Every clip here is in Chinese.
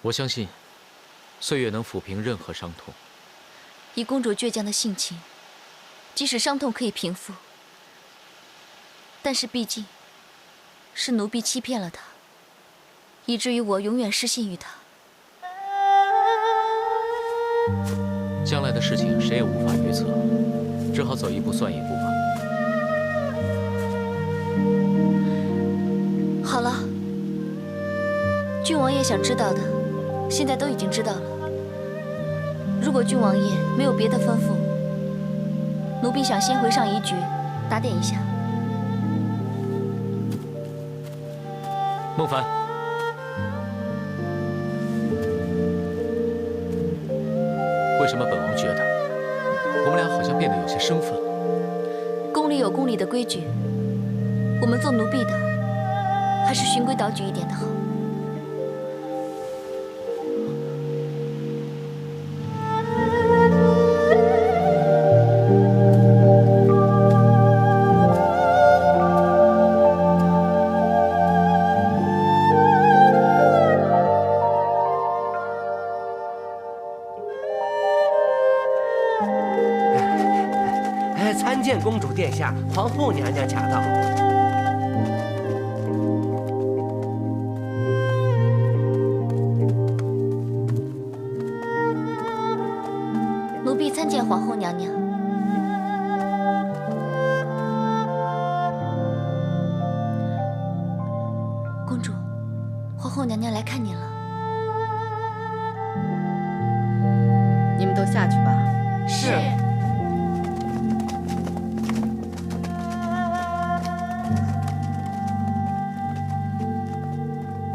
我相信，岁月能抚平任何伤痛。以公主倔强的性情，即使伤痛可以平复，但是毕竟是奴婢欺骗了她，以至于我永远失信于她。将来的事情谁也无法预测，只好走一步算一步吧。好了，郡王爷想知道的，现在都已经知道了。如果郡王爷没有别的吩咐，奴婢想先回上仪局打点一下。孟凡，为什么本王觉得我们俩好像变得有些生分了？宫里有宫里的规矩，我们做奴婢的还是循规蹈矩一点的好。参见公主殿下，皇后娘娘驾到。奴婢参见皇后娘娘。公主，皇后娘娘来看您了。你们都下去吧。是。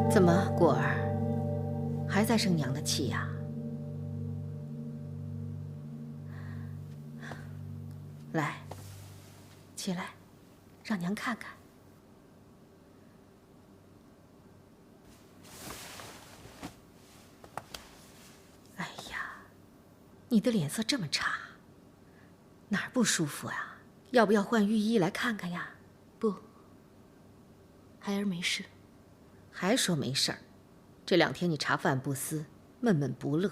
怎么，果儿还在生娘的气呀？来，起来，让娘看看。哎呀，你的脸色这么差，哪儿不舒服啊？要不要换御医来看看呀？不，孩儿没事。还说没事儿，这2天你茶饭不思，闷闷不乐，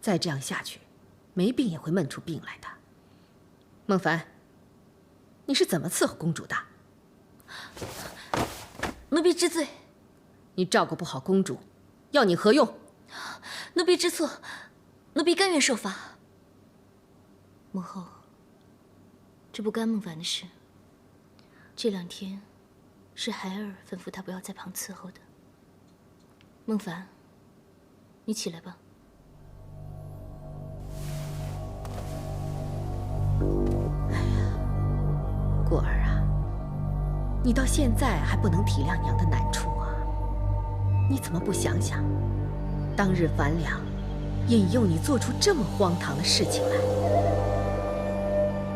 再这样下去，没病也会闷出病来的。孟凡，你是怎么伺候公主的？奴婢知罪。你照顾不好公主，要你何用？奴婢知错，奴婢甘愿受罚。母后，这不干孟凡的事。这2天是孩儿吩咐他不要在旁伺候的。孟凡，你起来吧。哎呀，果儿啊，你到现在还不能体谅娘的难处啊？你怎么不想想，当日樊良引诱你做出这么荒唐的事情来？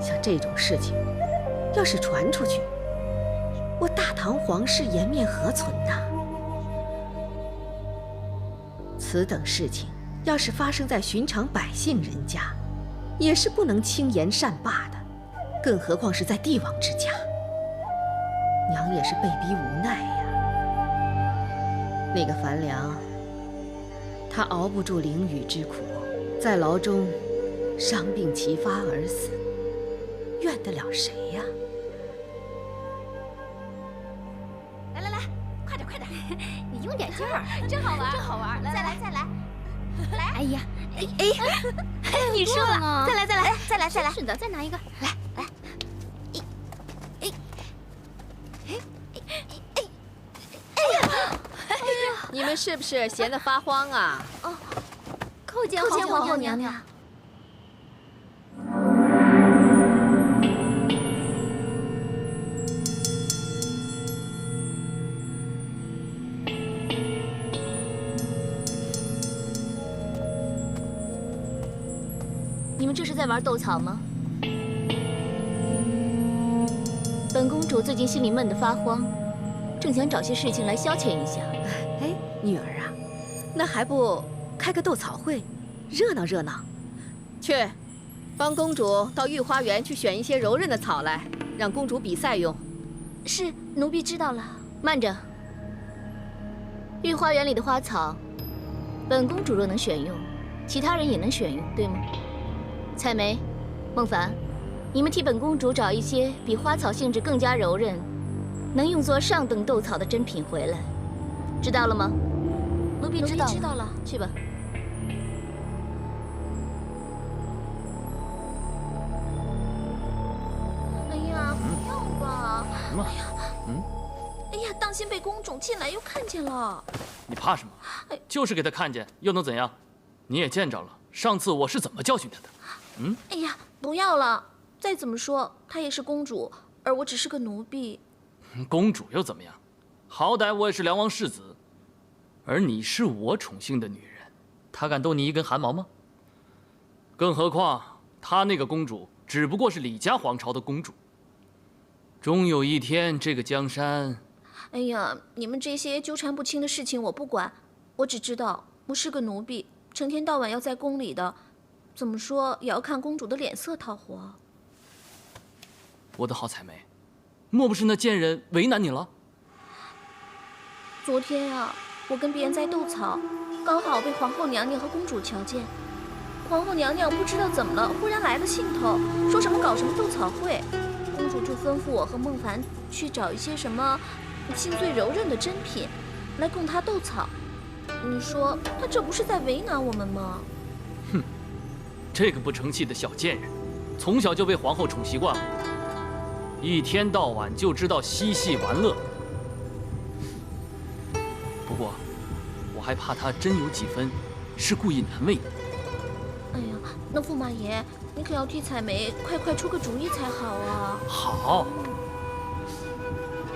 像这种事情，要是传出去，我大唐皇室颜面何存呐？此等事情要是发生在寻常百姓人家，也是不能轻言善罢的，更何况是在帝王之家。娘也是被逼无奈呀。那个樊良，他熬不住囹圄之苦，在牢中伤病齐发而死，怨得了谁呀？你用点劲儿，真好玩，真好玩！再来，再来，来！哎呀，你输了，再来，再来，再来，再来！是的，再拿一个，来，来！你们是不是闲得发慌啊？哦，叩见皇后娘娘。你们这是在玩斗草吗？本公主最近心里闷得发慌，正想找些事情来消遣一下。哎，女儿啊，那还不开个斗草会，热闹热闹？去，帮公主到御花园去选一些柔韧的草来，让公主比赛用。是，奴婢知道了。慢着，御花园里的花草本公主若能选用，其他人也能选用，对吗？采梅、孟凡，你们替本公主找一些比花草性质更加柔韧，能用作上等斗草的珍品回来，知道了吗？奴婢知道了，去吧。哎呀，不要吧！什么？哎呀，当心被公主进来又看见了。你怕什么？就是给他看见，又能怎样？你也见着了，上次我是怎么教训他的。哎呀，不要了！再怎么说，她也是公主，而我只是个奴婢。公主又怎么样？好歹我也是梁王世子，而你是我宠幸的女人，他敢动你一根汗毛吗？更何况他那个公主只不过是李家皇朝的公主。终有一天，这个江山……哎呀，你们这些纠缠不清的事情我不管，我只知道我是个奴婢，成天到晚要在宫里的，怎么说也要看公主的脸色讨活。我的好采梅，莫不是那贱人为难你了？昨天呀，我跟别人在斗草，刚好被皇后娘娘和公主瞧见。皇后娘娘不知道怎么了，忽然来了兴头，说什么搞什么斗草会。公主就吩咐我和孟凡去找一些什么性最柔韧的珍品，来供她斗草。你说她这不是在为难我们吗？哼，这个不成器的小贱人，从小就被皇后宠习惯了，一天到晚就知道嬉戏玩乐。不过，我还怕她真有几分是故意难为你。哎呀，那驸马爷，你可要替采梅快出个主意才好啊！好，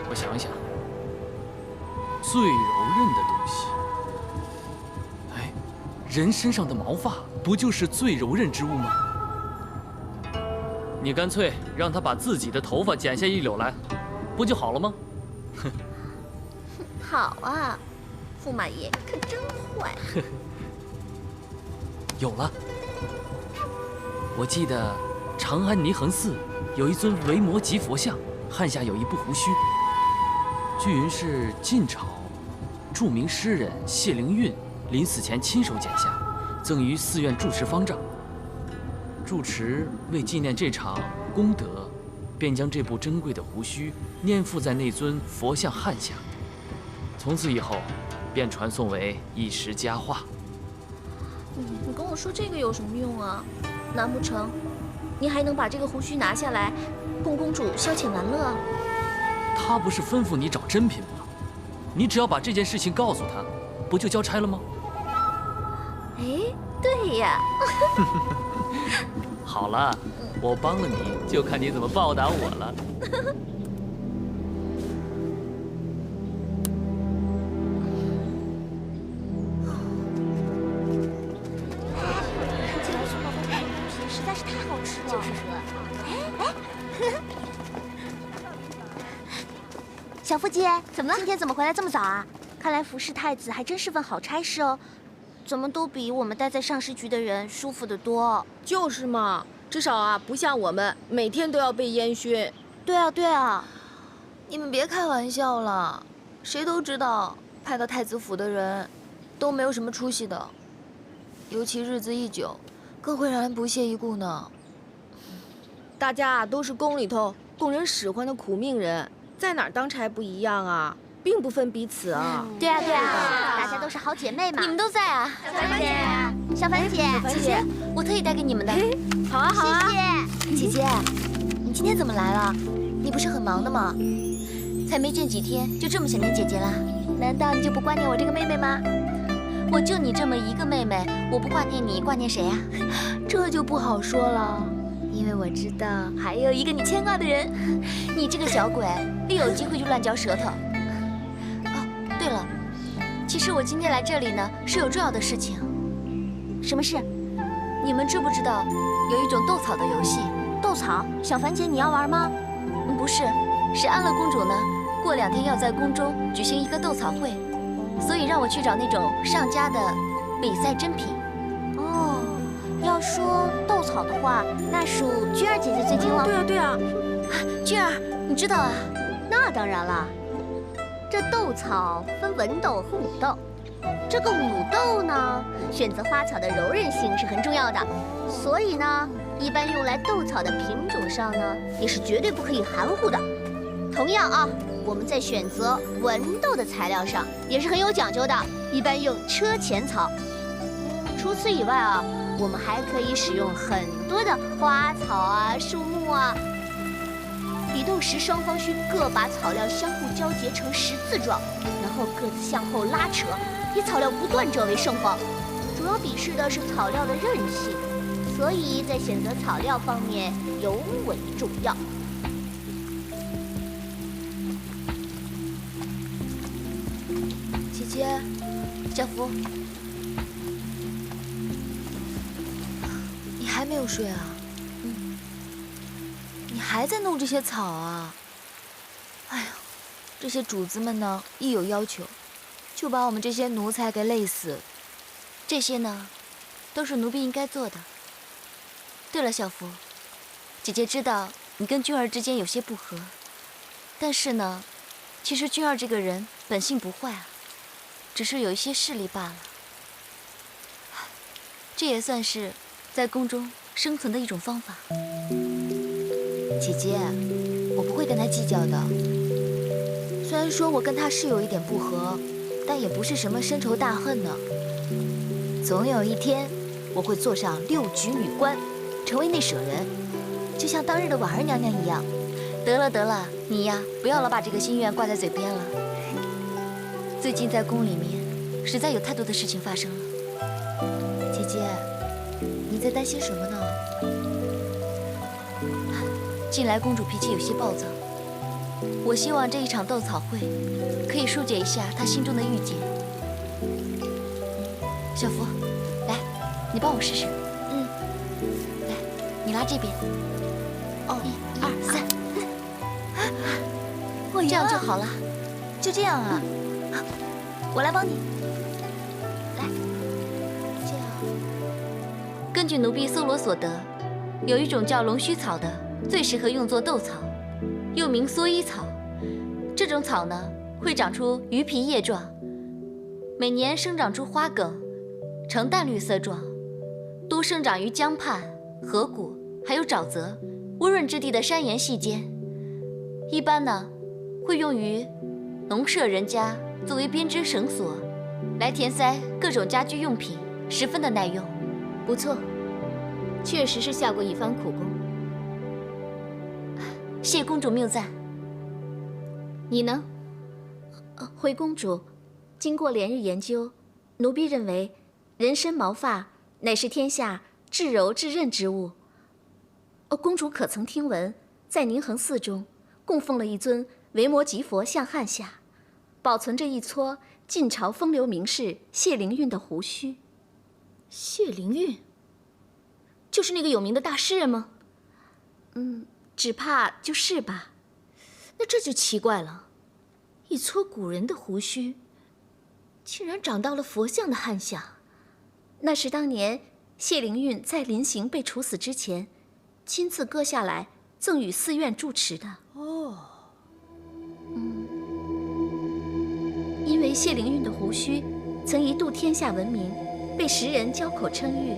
我想一想，最柔韧的东西，哎，人身上的毛发不就是最柔韧之物吗？你干脆让他把自己的头发剪下一绺来，不就好了吗？哼，好啊，驸马爷可真坏。有了。我记得长安泥衡寺有一尊维摩诘佛像，汗下有一部胡须，据云是晋朝著名诗人谢灵运临死前亲手剪下，赠于寺院住持方丈。住持为纪念这场功德，便将这部珍贵的胡须粘附在那尊佛像汗下，从此以后便传颂为一时佳话。你跟我说这个有什么用啊？难不成你还能把这个胡须拿下来供公主消遣玩乐？他不是吩咐你找珍品吗？你只要把这件事情告诉他，不就交差了吗？哎，对呀。好了，我帮了你，就看你怎么报答我了。实在是太好吃了。就是说，小福姐，怎么了？今天怎么回来这么早啊？看来服侍太子还真是份好差事哦。怎么都比我们待在上师局的人舒服得多。就是嘛，至少啊，不像我们每天都要被烟熏。对啊，对啊。你们别开玩笑了，谁都知道派到太子府的人都没有什么出息的，尤其日子一久，更会让人不屑一顾呢。大家啊都是宫里头供人使唤的苦命人，在哪儿当差不一样啊，并不分彼此啊。对啊，对啊，大家都是好姐妹嘛。你们都在啊？小凡姐，小凡姐，姐姐，我特意带给你们的。好啊，好啊。姐姐，你今天怎么来了？你不是很忙的吗？才没见几天，就这么想念姐姐啦？难道你就不挂念我这个妹妹吗？我就你这么一个妹妹，我不挂念你，挂念谁呀？这就不好说了，因为我知道还有一个你牵挂的人。你这个小鬼，一有机会就乱嚼舌头。哦，对了，其实我今天来这里呢，是有重要的事情。什么事？你们知不知道有一种斗草的游戏？斗草？小凡姐，你要玩吗？不是，是安乐公主呢，过2天要在宫中举行一个斗草会，所以让我去找那种上佳的比赛珍品。哦，要说斗草的话，那属君儿姐姐最精了。对啊，对啊。君儿，你知道啊？那当然了，这斗草分文斗和武斗，这个武斗呢选择花草的柔韧性是很重要的，所以呢，一般用来斗草的品种上呢，也是绝对不可以含糊的。同样啊，我们在选择文斗的材料上也是很有讲究的，一般用车前草。除此以外啊，我们还可以使用很多的花草啊、树木啊。比斗时，双方需各把草料相互交结成十字状，然后各自向后拉扯，以草料不断者为胜方。主要比试的是草料的韧性，所以在选择草料方面尤为重要。姐姐，小福，你还没有睡啊？你还在弄这些草啊？哎呀，这些主子们呢，一有要求，就把我们这些奴才给累死。这些呢，都是奴婢应该做的。对了，小福，姐姐知道你跟君儿之间有些不和，但是呢，其实君儿这个人本性不坏啊，只是有一些势力罢了。这也算是在宫中生存的一种方法。姐姐，我不会跟他计较的。虽然说我跟他是有一点不和，但也不是什么深仇大恨呢。总有一天，我会坐上6举女冠，成为内舍人，就像当日的婉儿娘娘一样。得了得了，你呀，不要老把这个心愿挂在嘴边了。最近在宫里面，实在有太多的事情发生了。姐姐，你在担心什么呢？近来公主脾气有些暴躁，我希望这一场斗草会可以疏解一下她心中的郁结。小福，来，你帮我试试。来，你拉这边。哦，1、2、3，这样就好了。就这样啊？我来帮你。来，这样。根据奴婢搜罗所得，有一种叫龙须草的，最适合用作斗草，又名蓑衣草。这种草呢，会长出鱼皮叶状，每年生长出花梗，呈淡绿色状，多生长于江畔、河谷，还有沼泽、温润之地的山岩隙间。一般呢，会用于农舍人家作为编织绳索，来填塞各种家居用品，十分的耐用。不错，确实是下过一番苦功。谢公主谬赞。你呢？回公主，经过连日研究，奴婢认为人参毛发乃是天下至柔至韧之物。公主可曾听闻，在宁恒寺中供奉了一尊维摩诘佛像汉下，保存着一撮晋朝风流名士谢灵运的胡须。谢灵运，就是那个有名的大诗人吗？只怕就是吧。那这就奇怪了，一撮古人的胡须，竟然长到了佛像的汉下。那是当年谢灵运在临行被处死之前，亲自割下来赠与寺院住持的。因为谢灵运的胡须曾一度天下闻名，被时人交口称誉。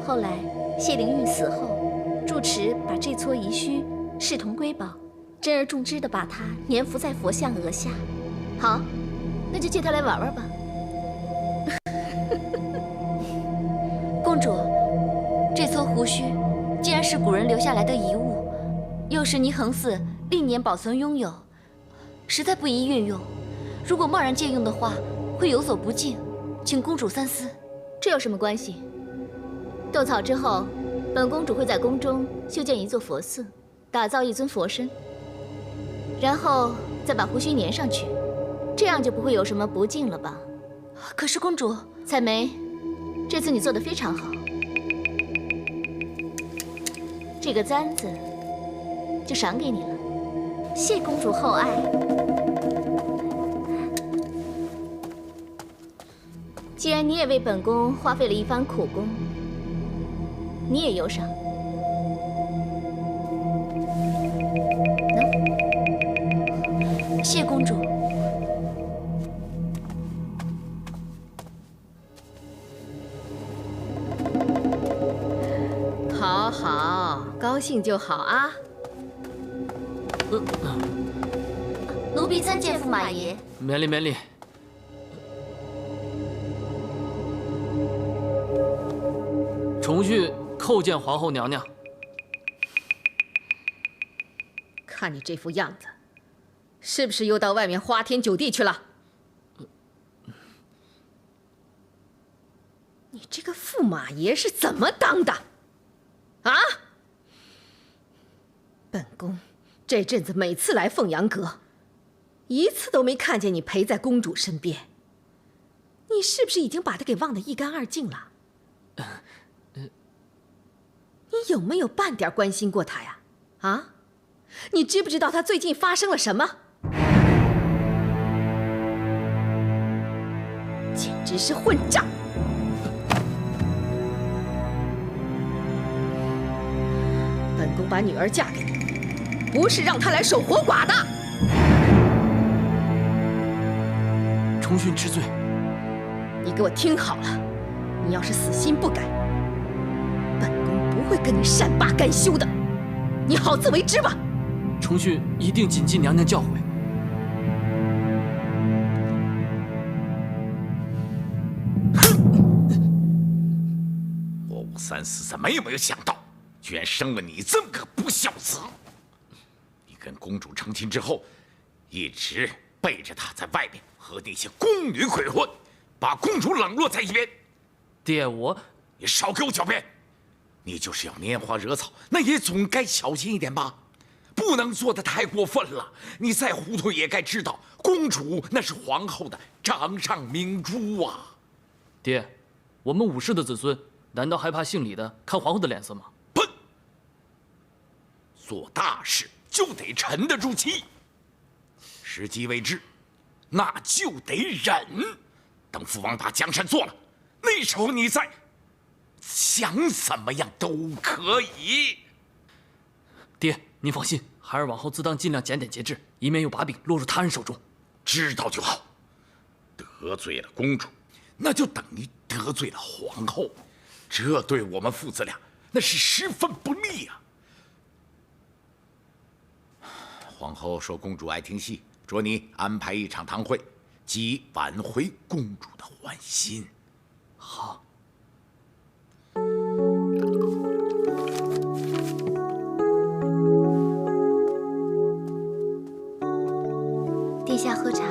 后来谢灵运死后，住持把这撮遗须视同瑰宝，珍而重之地把它粘附在佛像额下。好，那就借它来玩玩吧。公主，这撮胡须既然是古人留下来的遗物，又是宁恒寺历年保存拥有，实在不宜运用。如果贸然借用的话，会有所不敬，请公主三思。这有什么关系？斗草之后，本公主会在宫中修建一座佛寺，打造一尊佛身，然后再把胡须粘上去，这样就不会有什么不敬了吧？可是公主，采梅，这次你做得非常好，这个簪子就赏给你了。谢公主厚爱。既然你也为本宫花费了一番苦功，你也有赏。谢公主。好好，高兴就好啊。奴婢参见驸马爷。免礼免礼。重续叩见皇后娘娘。看你这副样子，是不是又到外面花天酒地去了？你这个驸马爷是怎么当的？啊？本宫这阵子每次来凤阳阁，一次都没看见你陪在公主身边。你是不是已经把她给忘得一干二净了？你有没有半点关心过她呀？啊？你知不知道她最近发生了什么？简直是混账！本宫把女儿嫁给你，不是让她来守活寡的。重训知罪。你给我听好了，你要是死心不改，本宫不会跟你善罢甘休的。你好自为之吧。重训一定谨记娘娘教诲。我武三思怎么也没有想到，居然生了你这么个不孝子！你跟公主成亲之后，一直背着她在外面和那些宫女鬼混，把公主冷落在一边。爹，你少给我狡辩！你就是要拈花惹草，那也总该小心一点吧，不能做得太过分了。你再糊涂也该知道，公主那是皇后的掌上明珠啊！爹，我们武士的子孙，难道还怕姓李的看皇后的脸色吗？笨！做大事就得沉得住气，时机未至，那就得忍。等父王把江山做了，那时候你再想怎么样都可以。爹，您放心，孩儿往后自当尽量检点节制，以免有把柄落入他人手中。知道就好。得罪了公主，那就等于得罪了皇后，这对我们父子俩那是十分不利啊。皇后说公主爱听戏，着你安排一场堂会，即挽回公主的欢心。好。殿下喝茶。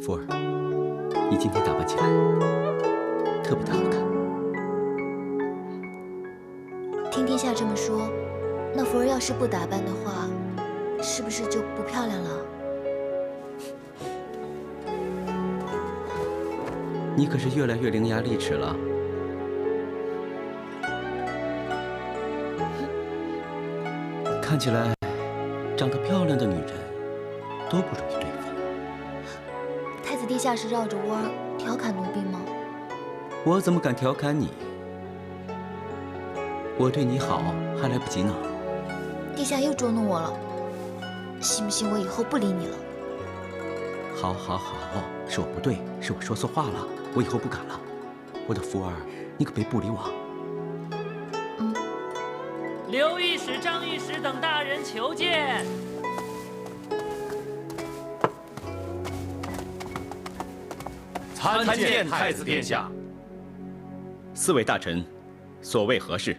福儿，你今天打扮起来特别的好看。听殿下这么说，那福儿要是不打扮的话，是不是就不漂亮了？你可是越来越伶牙俐齿了。看起来，长得漂亮的女人都不容易对付。太子殿下是绕着弯儿调侃奴婢吗？我怎么敢调侃你？我对你好还来不及呢。殿下又捉弄我了，信不信我以后不理你了？好，好，好，是我不对，是我说错话了，我以后不敢了。我的福儿，你可别不理我。刘御史、张御史等大人求见。参见太子殿下。四位大臣，所谓何事？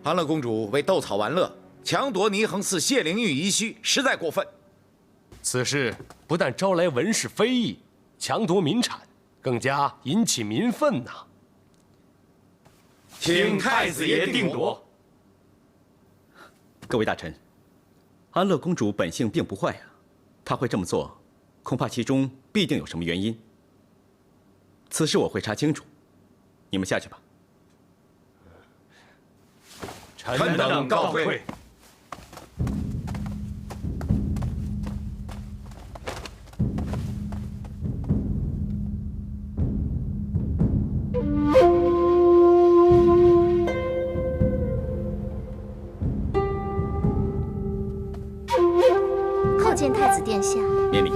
安乐公主为斗草玩乐，强夺霓衡寺谢灵玉遗墟，实在过分。此事不但招来文士非议，强夺民产，更加引起民愤呐。请太子爷定夺。各位大臣，安乐公主本性并不坏啊，她会这么做，恐怕其中必定有什么原因。此事我会查清楚，你们下去吧。臣等告退。叩见太子殿下。免礼。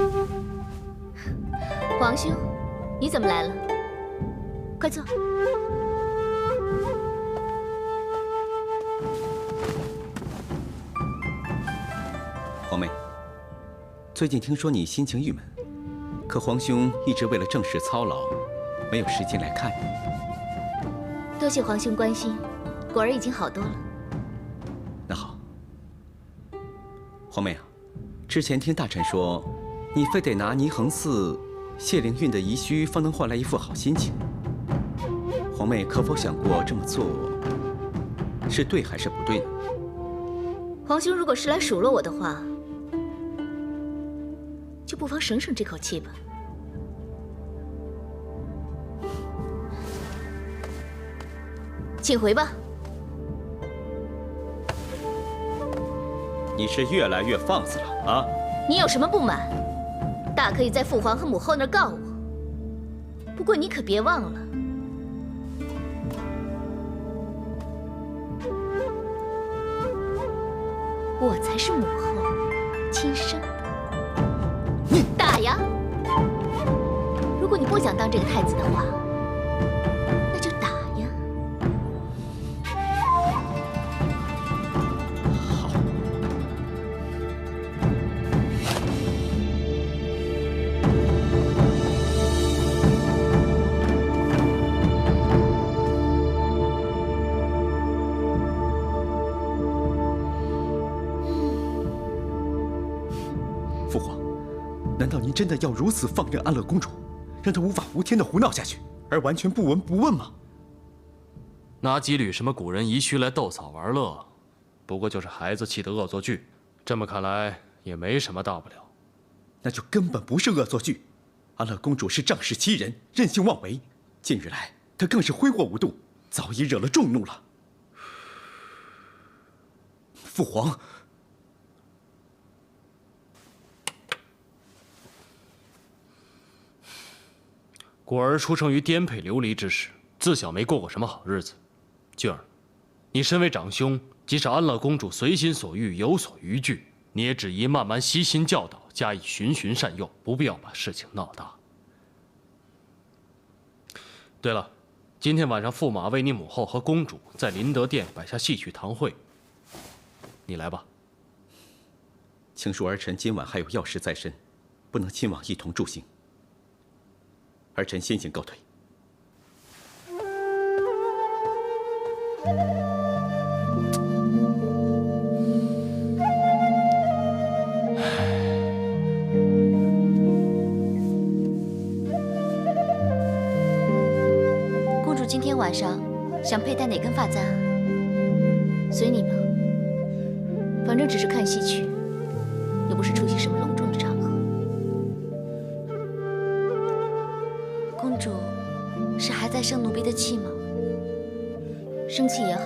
皇兄，你怎么来了？快坐。皇妹，最近听说你心情郁闷，可皇兄一直为了政事操劳，没有时间来看你。多谢皇兄关心，果儿已经好多了。那好，皇妹啊，之前听大臣说，你非得拿霓衡寺谢灵运的遗墟方能换来一副好心情。皇妹可否想过这么做是对还是不对呢？皇兄如果是来数落我的话，就不妨省省这口气吧。请回吧。你是越来越放肆了啊！你有什么不满，大可以在父皇和母后那儿告我。不过你可别忘了，我才是母后亲生的。你打呀！如果你不想当这个太子的话，那就打呀。好。父皇，难道您真的要如此放任安乐公主，让她无法无天的胡闹下去，而完全不闻不问吗？拿几缕什么古人遗墟来斗草玩乐，不过就是孩子气的恶作剧。这么看来也没什么大不了。那就根本不是恶作剧。安乐公主是仗势欺人，任性妄为，近日来她更是挥霍无度，早已惹了众怒了。父皇。果儿出生于颠沛流离之时，自小没过过什么好日子。俊儿，你身为长兄，即使安乐公主随心所欲，有所逾矩，你也只宜慢慢悉心教导，加以循循善诱，不必要把事情闹大。对了，今天晚上驸马为你母后和公主在麟德殿摆下戏曲堂会，你来吧。卿恕儿臣今晚还有要事在身，不能亲往一同助兴。儿臣先行告退。公主今天晚上想佩戴哪根发簪？随你吧，反正只是看戏曲，又不是出席什么隆重的场合。公主是还在生奴婢的气吗？生气也好，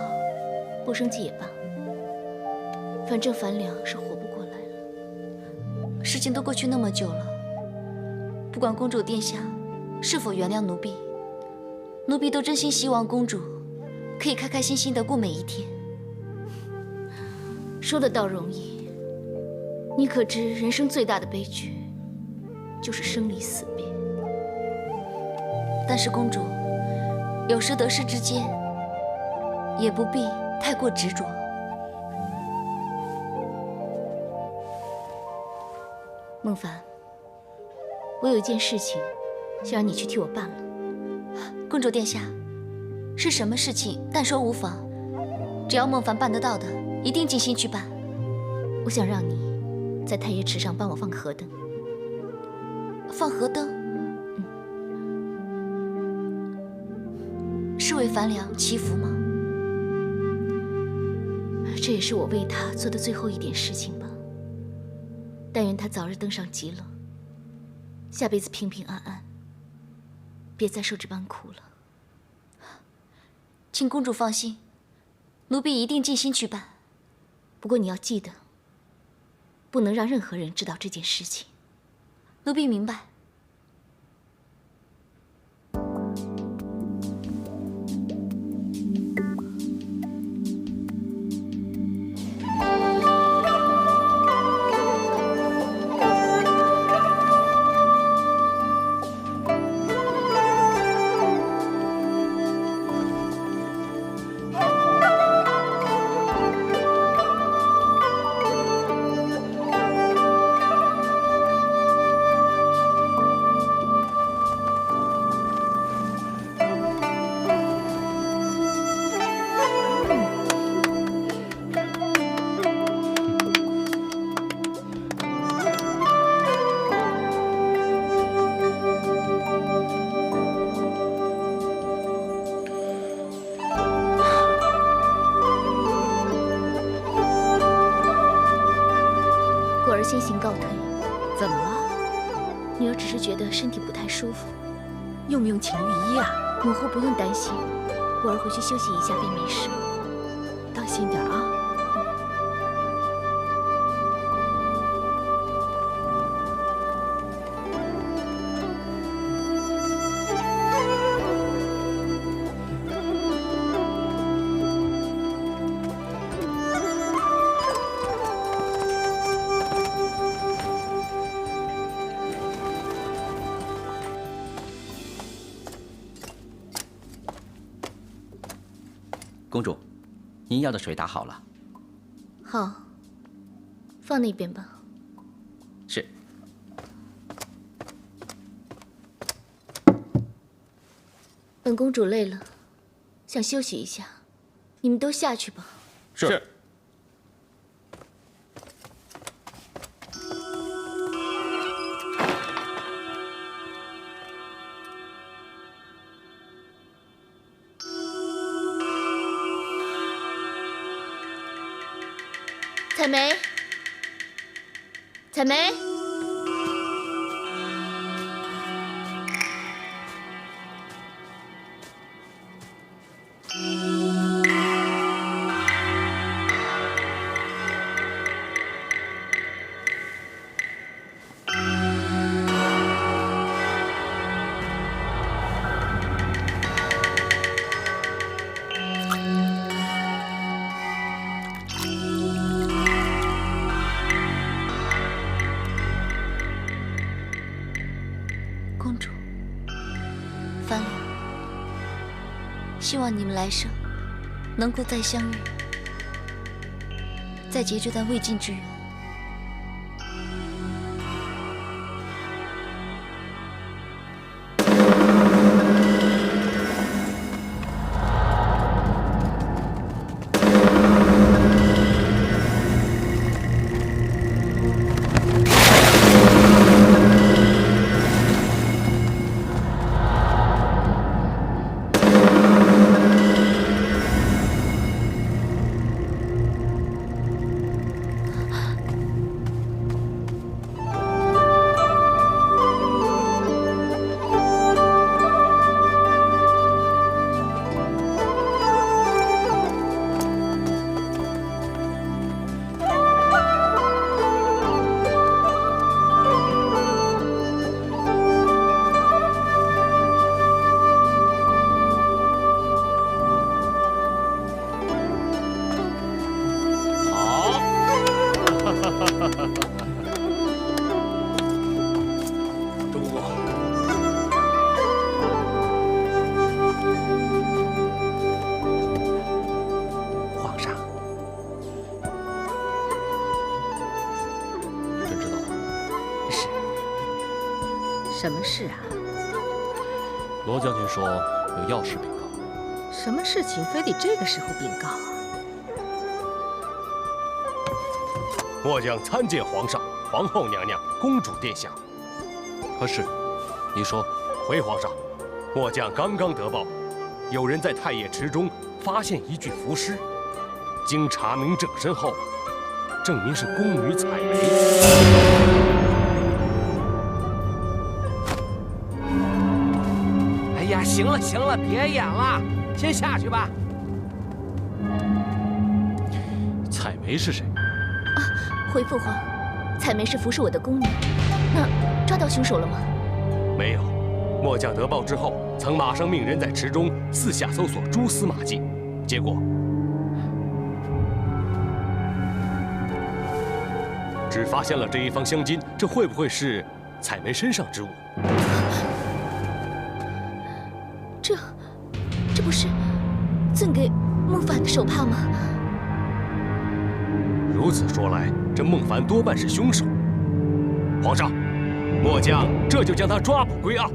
不生气也罢，反正樊良是活不过来了。事情都过去那么久了，不管公主殿下是否原谅奴婢，奴婢都真心希望公主可以开开心心的过每一天。说的倒容易，你可知人生最大的悲剧就是生离死别。但是公主，有时得失之间，也不必太过执着。孟凡，我有一件事情，想让你去替我办了。公主殿下，是什么事情？但说无妨，只要孟凡办得到的，一定尽心去办。我想让你在太液池上帮我放个河灯。放河灯？是为樊良祈福吗？这也是我为他做的最后一点事情吧。但愿他早日登上极乐，下辈子平平安安，别再受这般苦了。请公主放心，奴婢一定尽心去办。不过你要记得，不能让任何人知道这件事情。奴婢明白。先行告退。怎么了？女儿只是觉得身体不太舒服，用不用请御医啊？母后不用担心，我儿回去休息一下便没事。当心点啊！公主，您要的水打好了。好，放那边吧。是。本公主累了，想休息一下，你们都下去吧。是。采梅，采梅，公主，翻了。希望你们来生能够再相遇，再结这段未尽之缘。什么事啊？罗将军说有要事禀告。什么事情非得这个时候禀告啊？末将参见皇上、皇后娘娘、公主殿下。何事？你说。回皇上，末将刚刚得报，有人在太液池中发现一具浮尸，经查明正身后，证明是宫女采梅。哎呀，行了行了，别演了，先下去吧。采梅是谁？啊，回父皇，采梅是服侍我的宫女。那抓到凶手了吗？没有，末将得报之后，曾马上命人在池中四下搜索蛛丝马迹，结果只发现了这一方香巾，这会不会是采梅身上之物？这不是赠给孟凡的手帕吗？如此说来，这孟凡多半是凶手。皇上，末将这就将他抓捕归案。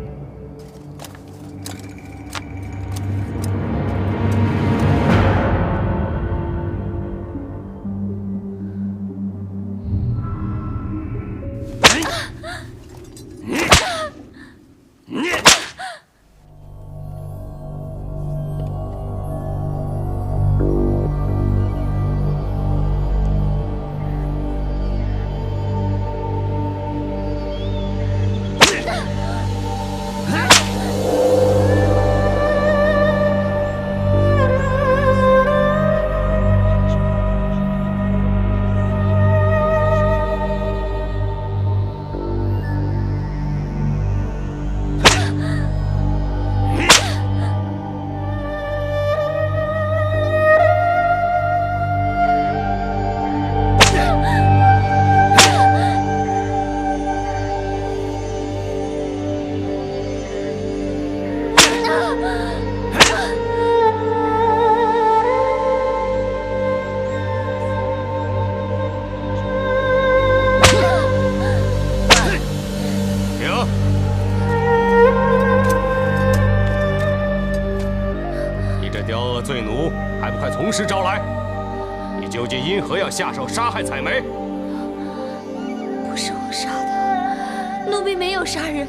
究竟因何要下手杀害采梅？不是我杀的，奴婢没有杀人，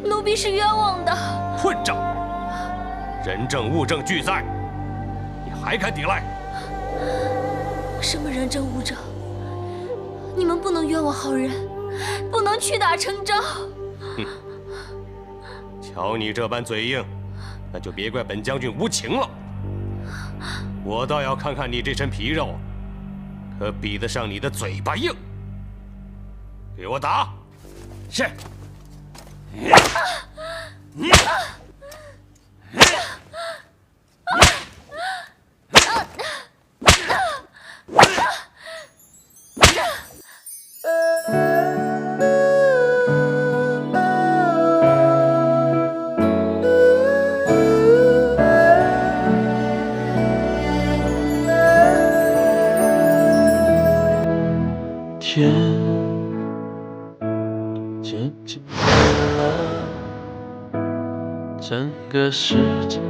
奴婢是冤枉的。混账！人证物证俱在，你还敢抵赖？什么人证物证？你们不能冤枉好人，不能屈打成招。哼！瞧你这般嘴硬，那就别怪本将军无情了。我倒要看看你这身皮肉，可比得上你的嘴巴硬。给我打！是。天渐渐暗了，整个世界。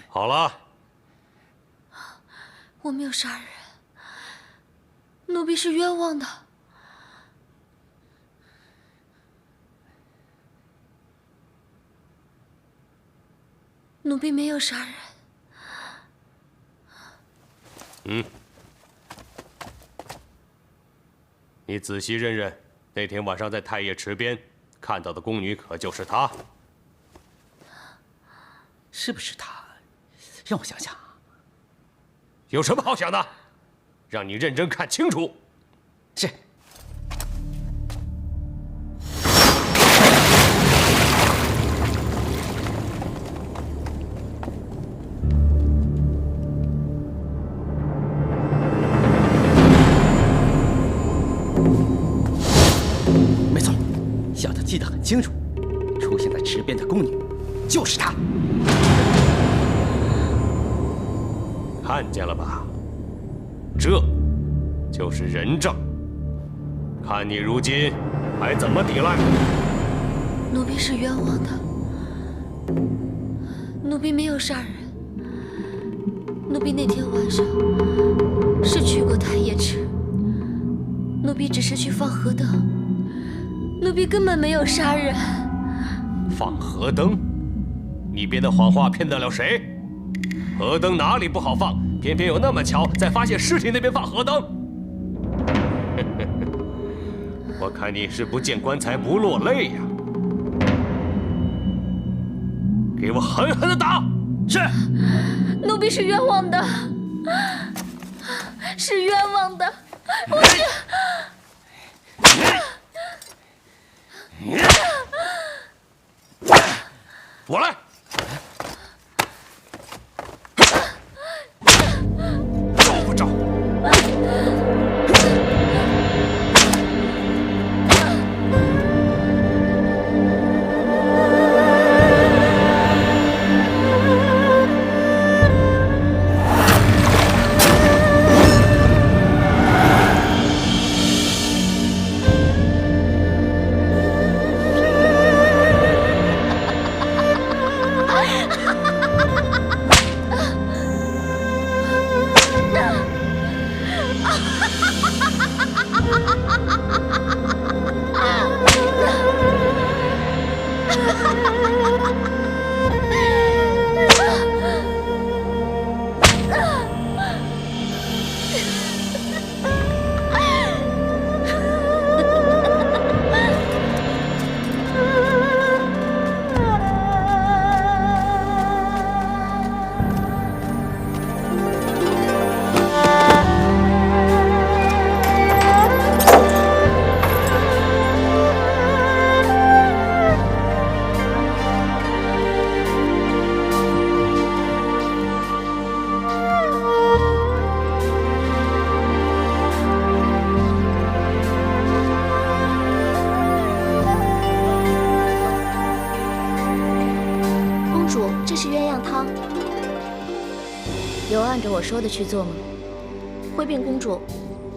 好了，我没有杀人，奴婢是冤枉的。奴婢没有杀人。你仔细认认，那天晚上在太液池边看到的宫女，可就是她？是不是她？让我想想。有什么好想的？让你认真看清楚。是。没错，小的记得很清楚，出现在池边的宫女就是她。看见了吧？这就是人证。看你如今还怎么抵赖？奴婢是冤枉的，奴婢没有杀人。奴婢那天晚上是去过太液池，奴婢只是去放河灯，奴婢根本没有杀人。放河灯？你编的谎话骗得了谁？河灯哪里不好放？偏偏有那么巧，在发现尸体那边放河灯。我看你是不见棺材不落泪呀！给我狠狠的打！是。奴婢是冤枉的，是冤枉的，我是。我来。招不招？有按照我说的去做吗？回禀公主，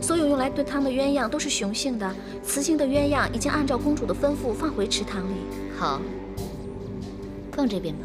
所有用来炖汤的鸳鸯都是雄性的，雌性的鸳鸯已经按照公主的吩咐放回池塘里。好，放这边吧。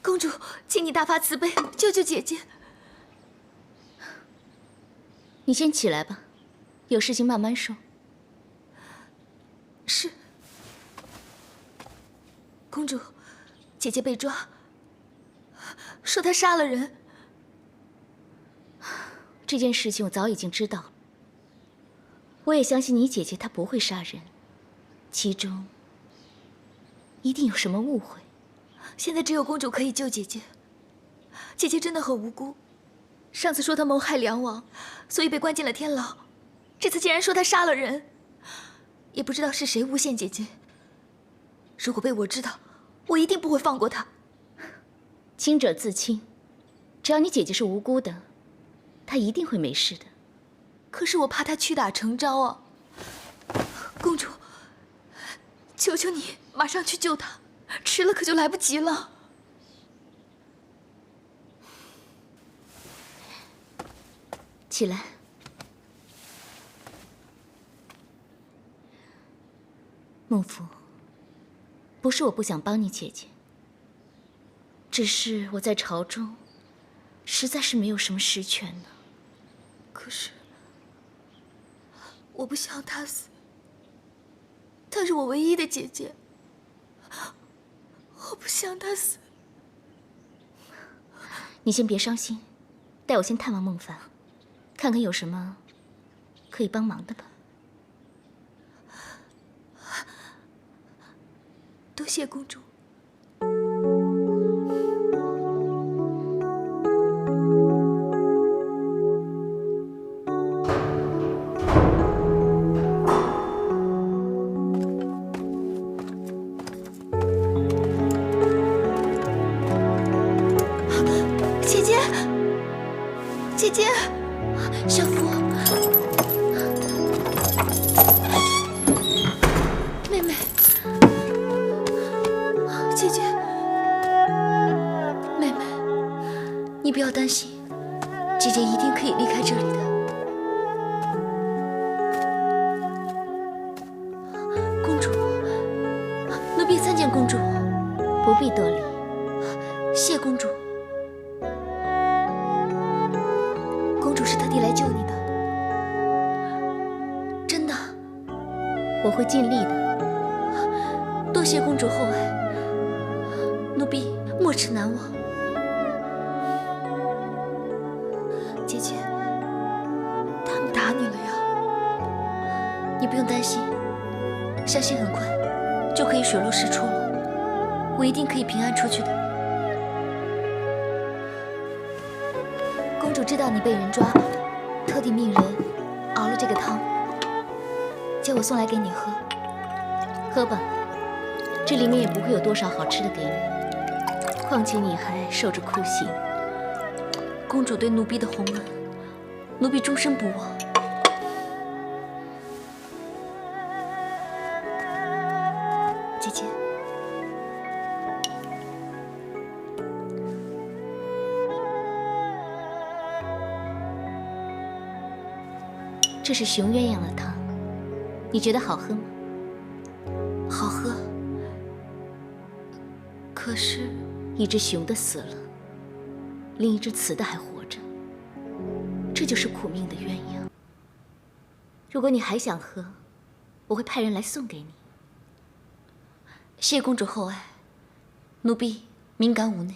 公主，请你大发慈悲，救救姐姐！你先起来吧，有事情慢慢说。是。公主，姐姐被抓，说她杀了人。这件事情我早已经知道了，我也相信你姐姐她不会杀人，其中一定有什么误会。现在只有公主可以救姐姐。姐姐真的很无辜，上次说她谋害梁王，所以被关进了天牢，这次竟然说她杀了人，也不知道是谁诬陷姐姐。如果被我知道，我一定不会放过她。清者自清，只要你姐姐是无辜的，她一定会没事的。可是我怕她屈打成招啊！公主，求求你马上去救她。迟了可就来不及了。起来。幕府，不是我不想帮你姐姐，只是我在朝中实在是没有什么实权呢。可是我不想她死，她是我唯一的姐姐。我不想她死。你先别伤心，带我先探望孟凡，看看有什么可以帮忙的吧。多谢公主。姐姐，小福，妹妹，姐姐，妹妹，你不要担心，姐姐一定可以离开这里的。公主，奴婢参见公主。不必多礼，谢公主。公主是特地来救你的，真的，我会尽力的。多谢公主厚爱，奴婢没齿难忘。姐姐，他们打你了呀？你不用担心，相信很快就可以水落石出了。我一定可以平安出去的。公主知道你被人抓，特地命人熬了这个汤，叫我送来给你喝。喝吧，这里面也不会有多少好吃的给你。况且你还受着酷刑，公主对奴婢的洪恩，奴婢终身不忘。姐。这是熊鸳鸯的汤，你觉得好喝吗？好喝。可是，一只雄的死了，另一只雌的还活着，这就是苦命的鸳鸯。如果你还想喝，我会派人来送给你。谢公主厚爱，奴婢敏感无内。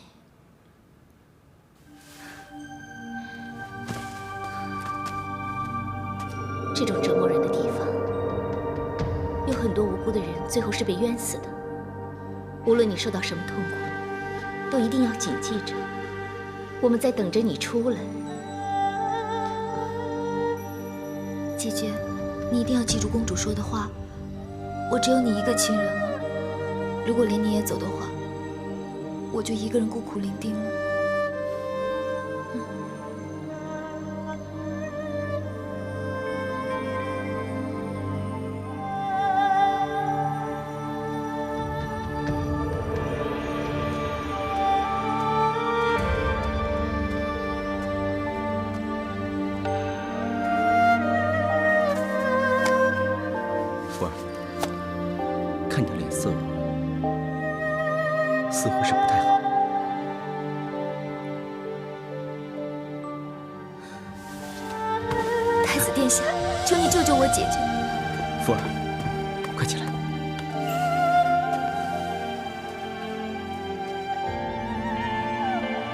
这种折磨人的地方，有很多无辜的人最后是被冤死的。无论你受到什么痛苦，都一定要谨记着，我们在等着你出来。姐姐，你一定要记住公主说的话，我只有你一个亲人了。如果连你也走的话，我就一个人孤苦伶仃了。福儿，看你的脸色，似乎是不太好。太子殿下，求你救救我姐姐！福儿，快起来！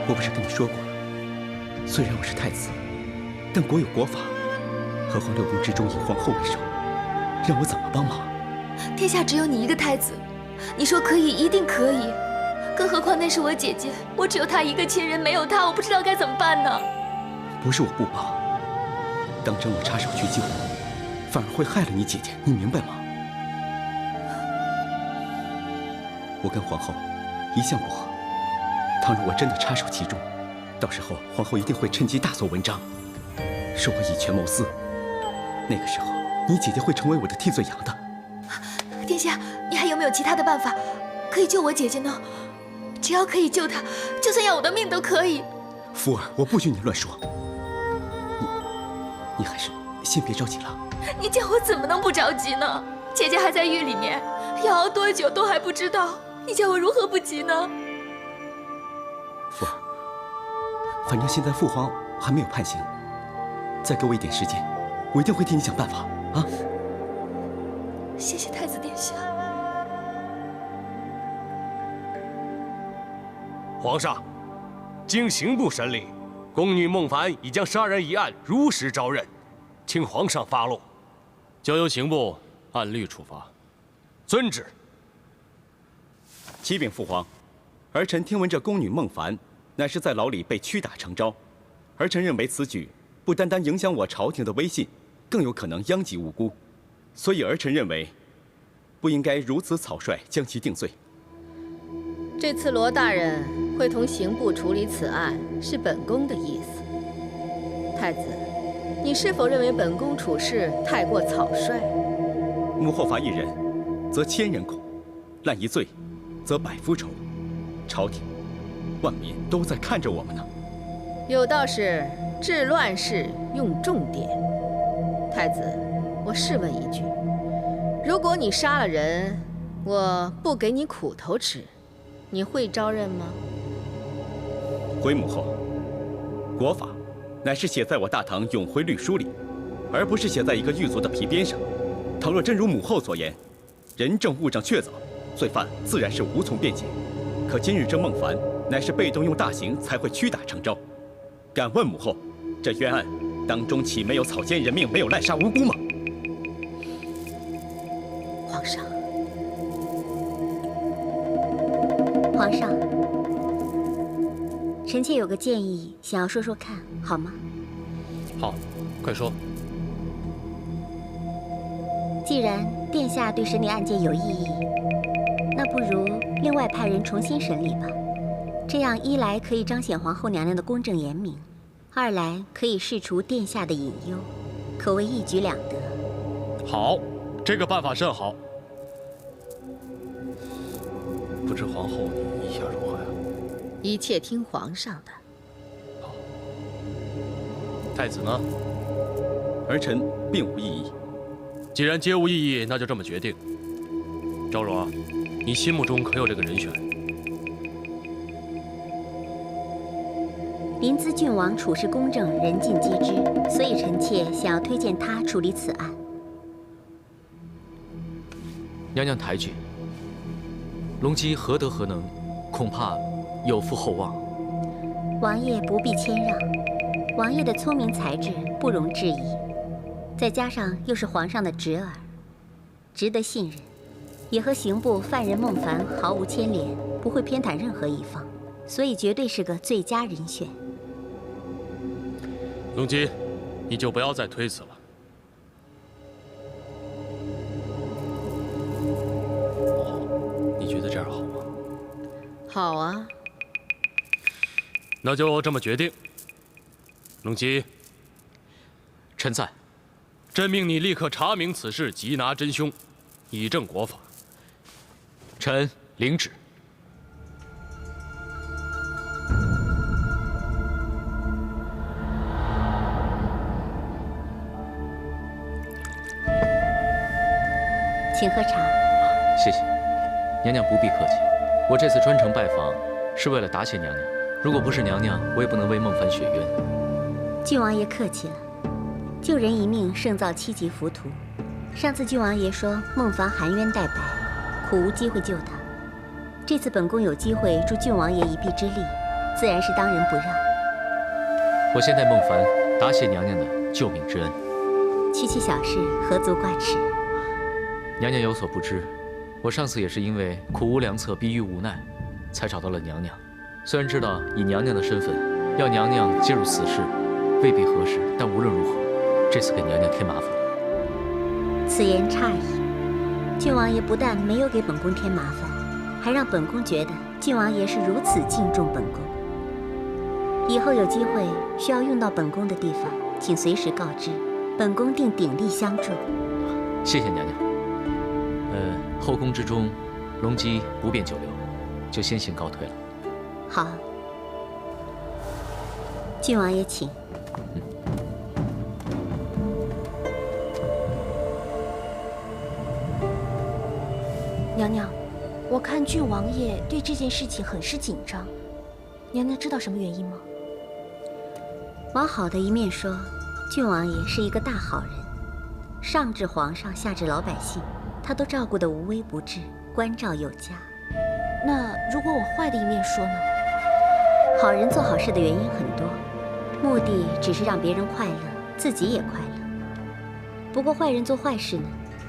我不是跟你说过了，虽然我是太子，但国有国法，何况六宫之中以皇后为首，让我怎么帮忙？天下只有你一个太子，你说可以，一定可以。更何况那是我姐姐，我只有她一个亲人，没有她，我不知道该怎么办呢。不是我不帮，当真我插手去救，反而会害了你姐姐，你明白吗？我跟皇后一向不和，倘若我真的插手其中，到时候皇后一定会趁机大做文章，说我以权谋私。那个时候，你姐姐会成为我的替罪羊的。殿下，你还有没有其他的办法可以救我姐姐呢？只要可以救她，就算要我的命都可以。福儿，我不许你乱说。你还是先别着急了。你叫我怎么能不着急呢？姐姐还在狱里面，要熬多久都还不知道，你叫我如何不急呢？福儿，反正现在父皇还没有判刑，再给我一点时间，我一定会替你想办法啊！谢谢太子殿下。皇上，经刑部审理，宫女孟凡已将杀人一案如实招认，请皇上发落。交由刑部按律处罚。遵旨。启禀父皇，儿臣听闻这宫女孟凡乃是在牢里被屈打成招，儿臣认为此举不单单影响我朝廷的威信，更有可能殃及无辜，所以儿臣认为不应该如此草率将其定罪。这次罗大人会同刑部处理此案，是本宫的意思。太子，你是否认为本宫处事太过草率？母后罚一人，则千人恐；滥一罪，则百夫愁。朝廷、万民都在看着我们呢。有道是治乱世用重典。太子，我试问一句：如果你杀了人，我不给你苦头吃，你会招认吗？回母后，国法乃是写在我大唐永徽律书里，而不是写在一个狱卒的皮鞭上。倘若真如母后所言，人证物证确凿，罪犯自然是无从辩解。可今日这孟凡乃是被动用大刑才会屈打成招。敢问母后，这冤案当中岂没有草菅人命，没有滥杀无辜吗？皇上，皇上，臣妾有个建议，想要说说看，好吗？好，快说。既然殿下对审理案件有异议，那不如另外派人重新审理吧。这样一来可以彰显皇后娘娘的公正严明，二来可以释除殿下的隐忧，可谓一举两得。好，这个办法甚好。不知皇后你意下如何呀？一切听皇上的。太子呢？儿臣并无异议。既然皆无异议，那就这么决定。昭容，你心目中可有这个人选？临淄郡王处事公正，人尽皆知，所以臣妾想要推荐他处理此案。娘娘抬举，隆基何德何能，恐怕有负厚望。王爷不必谦让，王爷的聪明才智不容置疑，再加上又是皇上的侄儿，值得信任，也和刑部犯人孟凡毫无牵连，不会偏袒任何一方，所以绝对是个最佳人选。隆基，你就不要再推辞了。你觉得这样好吗？好啊。那就这么决定。隆基，臣在。朕命你立刻查明此事，缉拿真凶，以正国法。臣领旨。请喝茶。谢谢，娘娘不必客气。我这次专程拜访，是为了答谢娘娘。如果不是娘娘，我也不能为孟凡雪冤。郡王爷客气了，救人一命胜造7级浮屠。上次郡王爷说孟凡含冤待白，苦无机会救他。这次本宫有机会助郡王爷一臂之力，自然是当仁不让。我先代孟凡答谢娘娘的救命之恩。区区小事，何足挂齿？娘娘有所不知，我上次也是因为苦无良策，逼于无奈，才找到了娘娘。虽然知道以娘娘的身份，要娘娘介入此事，未必合适，但无论如何，这次给娘娘添麻烦了。此言差矣。郡王爷不但没有给本宫添麻烦，还让本宫觉得郡王爷是如此敬重本宫。以后有机会需要用到本宫的地方，请随时告知，本宫定鼎力相助。谢谢娘娘。后宫之中，隆基不便久留，就先行告退了。好，郡王爷请。娘娘，我看郡王爷对这件事情很是紧张，娘娘知道什么原因吗？往好的一面说，郡王爷是一个大好人，上至皇上，下至老百姓，他都照顾得无微不至，关照有加。那如果我坏的一面说呢？好人做好事的原因很多，目的只是让别人快乐，自己也快乐。不过坏人做坏事呢，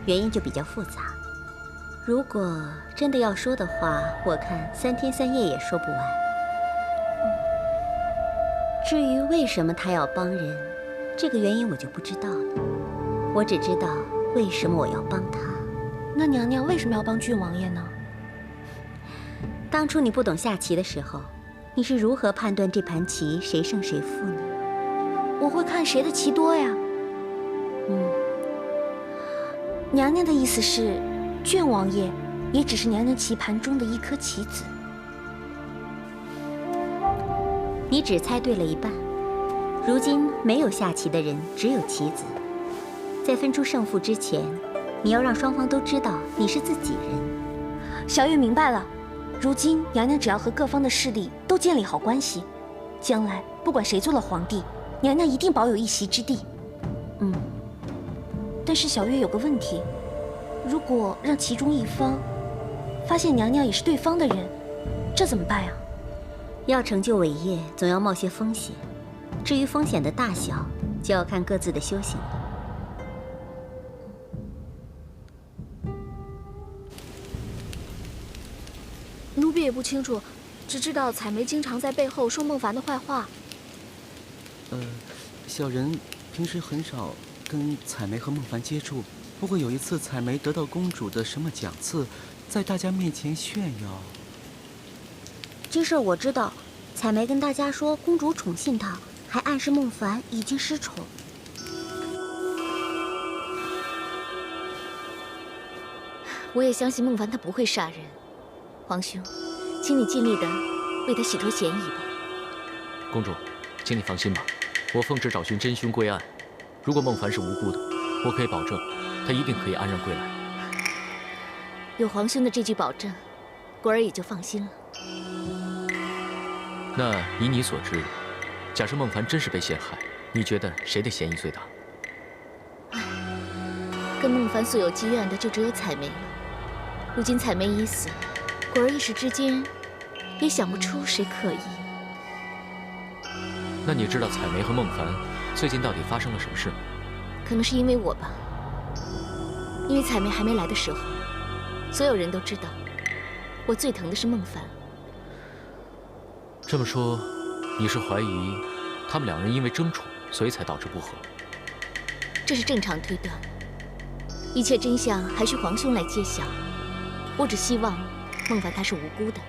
原因就比较复杂。如果真的要说的话，我看3天3夜也说不完。至于为什么他要帮人，这个原因我就不知道了。我只知道为什么我要帮他。那娘娘为什么要帮郡王爷呢？当初你不懂下棋的时候，你是如何判断这盘棋谁胜谁负呢？我会看谁的棋多呀。娘娘的意思是，郡王爷也只是娘娘棋盘中的一颗棋子。你只猜对了一半。如今没有下棋的人，只有棋子。在分出胜负之前，你要让双方都知道你是自己人。小月明白了。如今娘娘只要和各方的势力都建立好关系，将来不管谁做了皇帝，娘娘一定保有一席之地。但是小月有个问题，如果让其中一方发现娘娘也是对方的人，这怎么办呀？要成就伟业，总要冒些风险。至于风险的大小，就要看各自的修行了。奴婢也不清楚，只知道采梅经常在背后说孟凡的坏话。小人平时很少跟采梅和孟凡接触，不过有一次采梅得到公主的什么奖赐，在大家面前炫耀。这事我知道，采梅跟大家说公主宠幸她，还暗示孟凡已经失宠。我也相信孟凡他不会杀人，皇兄，请你尽力的为他洗脱嫌疑吧。公主，请你放心吧，我奉旨找寻真凶归案。如果孟凡是无辜的，我可以保证，他一定可以安然归来。有皇兄的这句保证，果儿也就放心了。那以你所知，假设孟凡真是被陷害，你觉得谁的嫌疑最大？跟孟凡素有积怨的就只有采梅了。如今采梅已死，果儿一时之间也想不出谁可疑。那你知道采梅和孟凡最近到底发生了什么事吗？可能是因为我吧，因为采梅还没来的时候，所有人都知道，我最疼的是孟凡。这么说，你是怀疑他们两人因为争宠，所以才导致不和？这是正常推断，一切真相还需皇兄来揭晓。我只希望孟凡他是无辜的。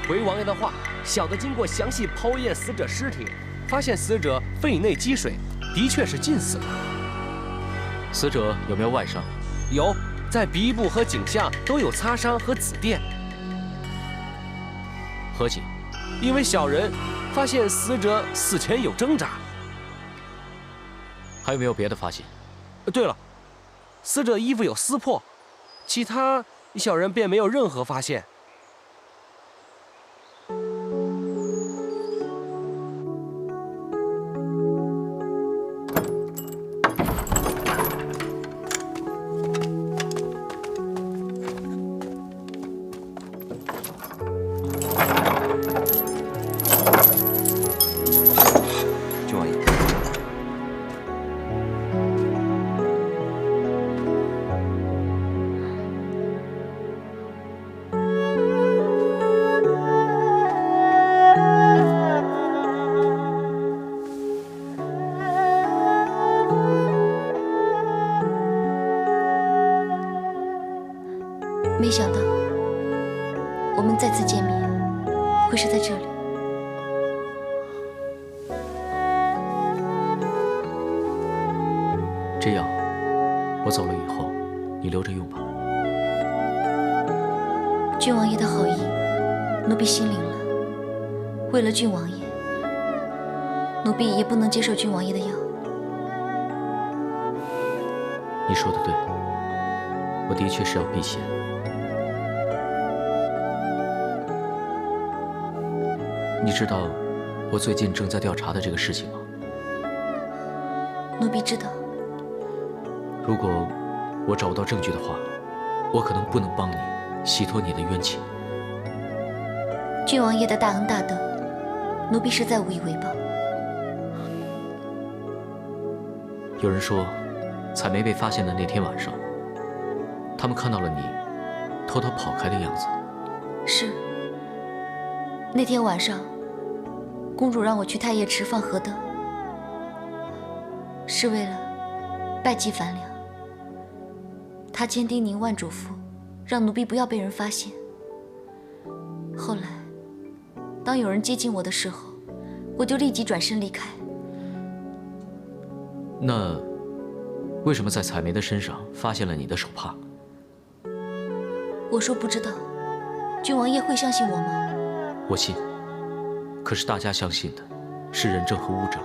回王爷的话，小的经过详细剖验死者尸体，发现死者肺内积水，的确是浸死的。死者有没有外伤？有，在鼻部和颈项都有擦伤和紫电。何解？因为小人发现死者死前有挣扎。还有没有别的发现？对了，死者衣服有撕破，其他小人便没有任何发现。没想到我们再次见面，会是在这里。这样，我走了以后，你留着用吧。郡王爷的好意，奴婢心领了。为了郡王爷，奴婢也不能接受郡王爷的药。你说的对，我的确是要避嫌。你知道我最近正在调查的这个事情吗？奴婢知道。如果我找不到证据的话，我可能不能帮你洗脱你的冤情。郡王爷的大恩大德，奴婢实在无以为报。有人说，采梅被发现的那天晚上，他们看到了你偷偷跑开的样子。是。那天晚上，公主让我去太液池放河灯，是为了拜祭樊良。她千叮咛万嘱咐，让奴婢不要被人发现。后来，当有人接近我的时候，我就立即转身离开。那为什么在采梅的身上发现了你的手帕？我说不知道，郡王爷会相信我吗？我信。可是大家相信的是人证和物证。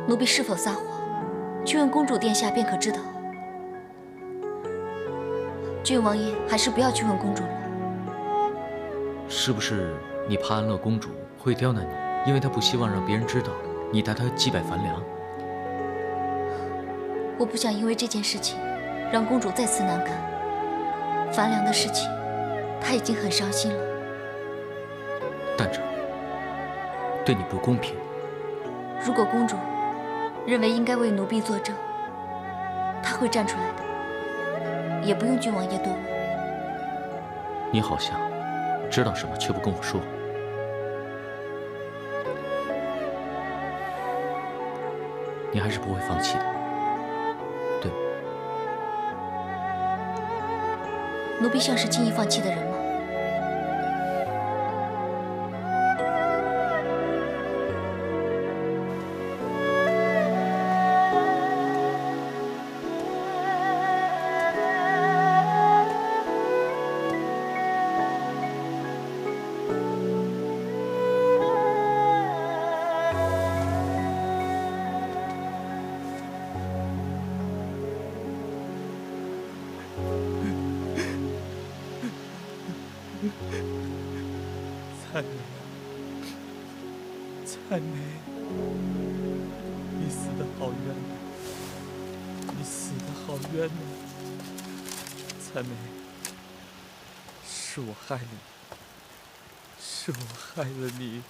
奴婢是否撒谎，去问公主殿下便可知道。郡王爷还是不要去问公主了。是不是你怕安乐公主会刁难你，因为她不希望让别人知道你带她祭拜樊良？我不想因为这件事情让公主再次难堪。樊良的事情，她已经很伤心了。但这对你不公平。如果公主认为应该为奴婢作证，她会站出来的，也不用郡王爷多问。你好像知道什么，却不跟我说。你还是不会放弃的，对吗？奴婢像是轻易放弃的人吗？彩梅，彩梅，你死得好冤呐！你死得好冤呐！彩梅，是我害了你，是我害了你。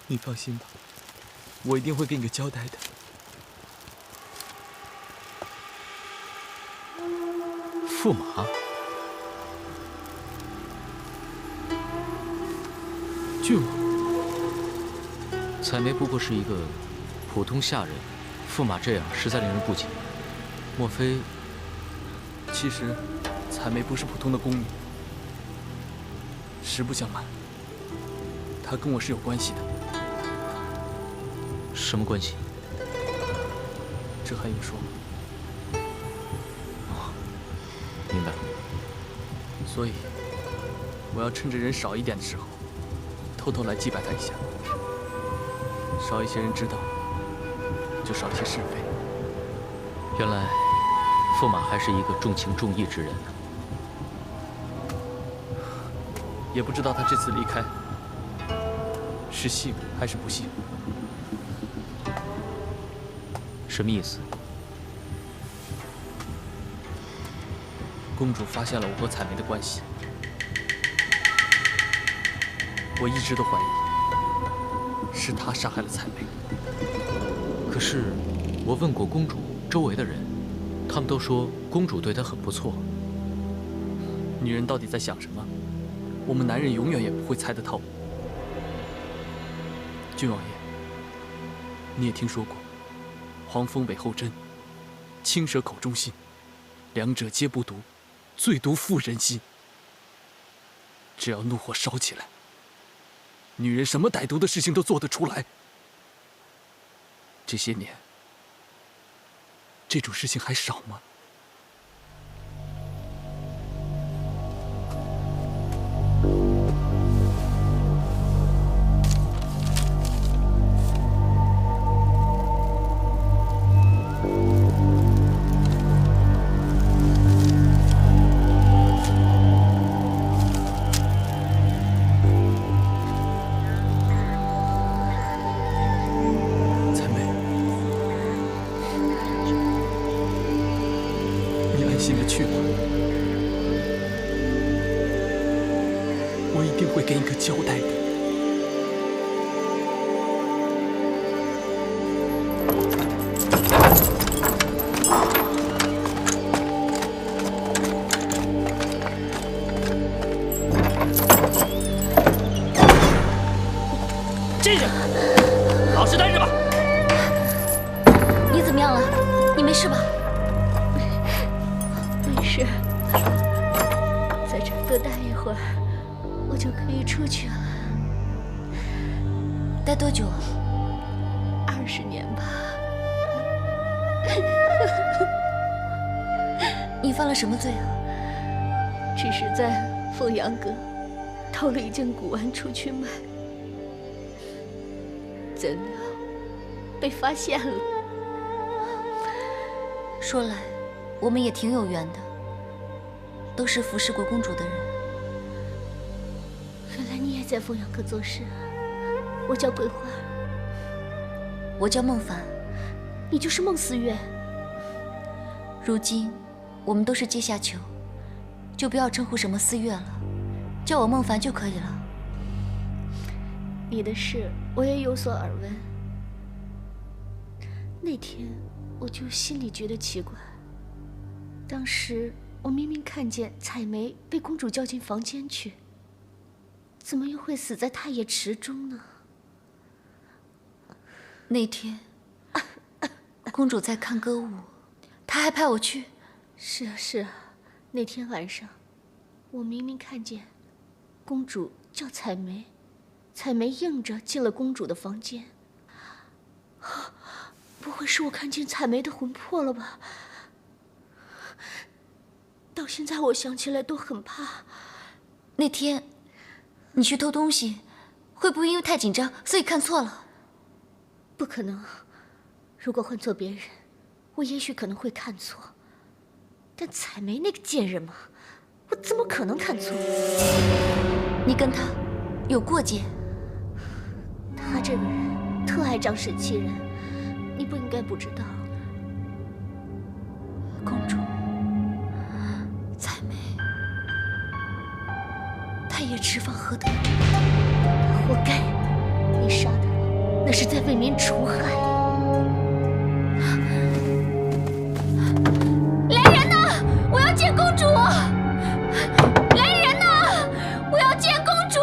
你放心吧，我一定会给你个交代的。驸马，郡王，彩梅不过是一个普通下人，驸马这样实在令人不解。莫非？其实，彩梅不是普通的宫女。实不相瞒，她跟我是有关系的。什么关系？这还用说吗？明白。所以，我要趁着人少一点的时候，偷偷来祭拜她一下。少一些人知道，就少一些是非。原来，驸马还是一个重情重义之人呢。也不知道他这次离开，是幸还是不幸。什么意思？公主发现了我和彩梅的关系，我一直都怀疑是她杀害了彩梅。可是我问过公主周围的人，他们都说公主对她很不错。女人到底在想什么？我们男人永远也不会猜得透。郡王爷，你也听说过黄蜂尾后针，青蛇口中信，两者皆不毒，最毒妇人心。只要怒火烧起来，女人什么歹毒的事情都做得出来。这些年，这种事情还少吗？给你个交代的。进去，老实待着吧。你怎么样了？你没事吧？没事，在这儿多待一会儿。我就可以出去了。待多久？20年吧。你犯了什么罪啊？只是在凤阳阁偷了一件古玩出去卖，怎料被发现了。说来，我们也挺有缘的，都是服侍过公主的人。原来你也在凤阳阁做事。我叫桂花，我叫孟凡，你就是孟思月。如今我们都是阶下囚，就不要称呼什么思月了，叫我孟凡就可以了。你的事我也有所耳闻。那天我就心里觉得奇怪，当时我明明看见彩梅被公主叫进房间去。怎么又会死在太液池中呢？那天，公主在看歌舞，她还派我去。是啊，是啊，那天晚上，我明明看见公主叫彩梅，彩梅应着进了公主的房间。不会是我看见彩梅的魂魄了吧？到现在我想起来都很怕。那天。你去偷东西，会不会因为太紧张，所以看错了？不可能。如果换做别人，我也许可能会看错。但彩梅那个贱人嘛，我怎么可能看错？你跟他有过节？他这个人特爱仗势欺人，你不应该不知道。公主，彩梅，太液池放何德？活该！你杀他，那是在为民除害。来人呐！我要见公主！来人呐！我要见公主！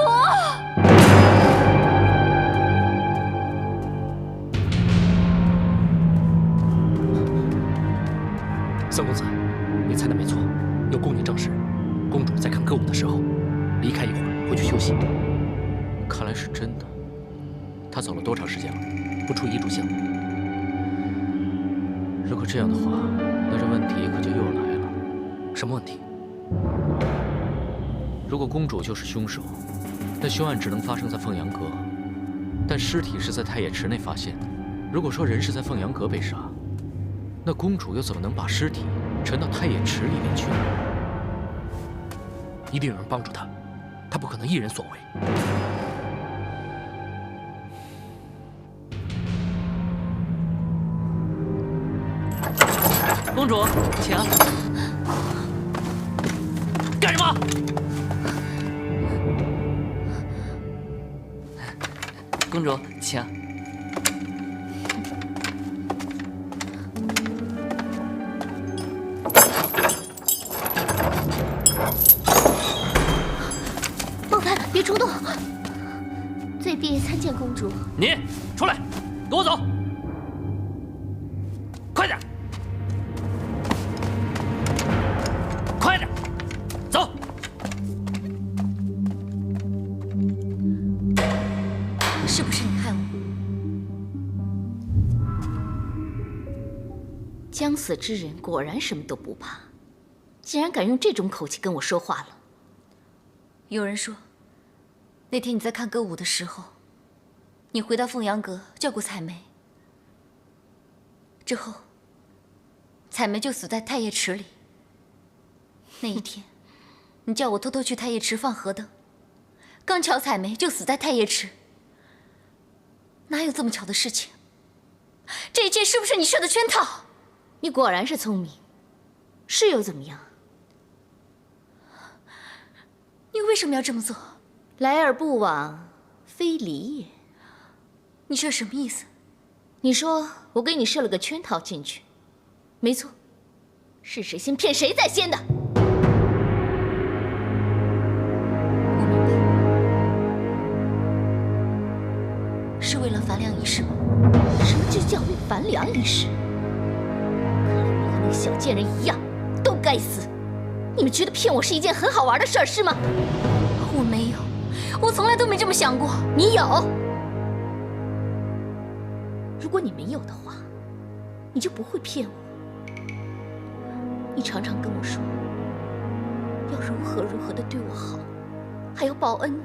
三公子，你猜的没错，有宫女证实，公主在看歌舞的时候离开一会儿，回去休息。看来是真的。她走了多长时间了？不出遗嘱性。如果这样的话，那这问题可就又来了。什么问题？如果公主就是凶手，那凶案只能发生在凤阳阁，但尸体是在太液池内发现的。如果说人是在凤阳阁被杀，那公主又怎么能把尸体沉到太液池里面去呢？一定有人帮助她，她不可能一人所为。公主，请。干什么？公主，请。孟凡，别冲动。罪婢参见公主。你出来，跟我走。快点！快点，走！是不是你害我？将死之人果然什么都不怕，竟然敢用这种口气跟我说话了。有人说，那天你在看歌舞的时候，你回到凤阳阁叫过彩梅，之后，彩梅就死在太液池里。那一天，你叫我偷偷去太液池放河灯，刚巧彩梅就死在太液池。哪有这么巧的事情？这一切是不是你设的圈套？你果然是聪明，是又怎么样？你为什么要这么做？来而不往非礼也。你这什么意思？你说我给你设了个圈套进去，没错，是谁先骗谁在先的。我明白，是为了樊梁一事吗？什么就叫为樊梁一事？看来我和那个小贱人一样，都该死。你们觉得骗我是一件很好玩的事儿是吗？我没有，我从来都没这么想过。你有。如果你没有的话，你就不会骗我。你常常跟我说要如何如何的对我好，还要报恩呢。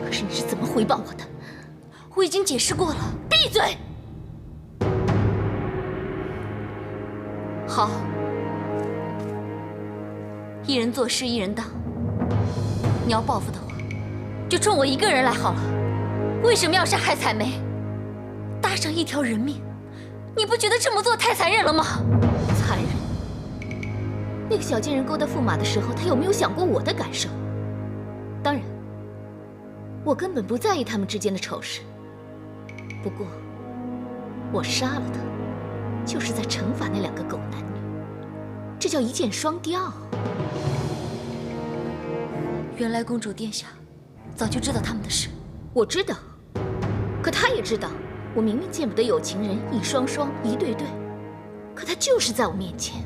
可是你是怎么回报我的？我已经解释过了。闭嘴！好，一人做事一人当。你要报复的话，就冲我一个人来好了。为什么要杀害彩梅？搭上一条人命，你不觉得这么做太残忍了吗？残忍？那个小贱人勾搭驸马的时候，他有没有想过我的感受？当然，我根本不在意他们之间的丑事。不过，我杀了他，就是在惩罚那两个狗男女，这叫一箭双雕。原来公主殿下早就知道他们的事。我知道，可他也知道，我明明见不得有情人一双双一对对，可他就是在我面前。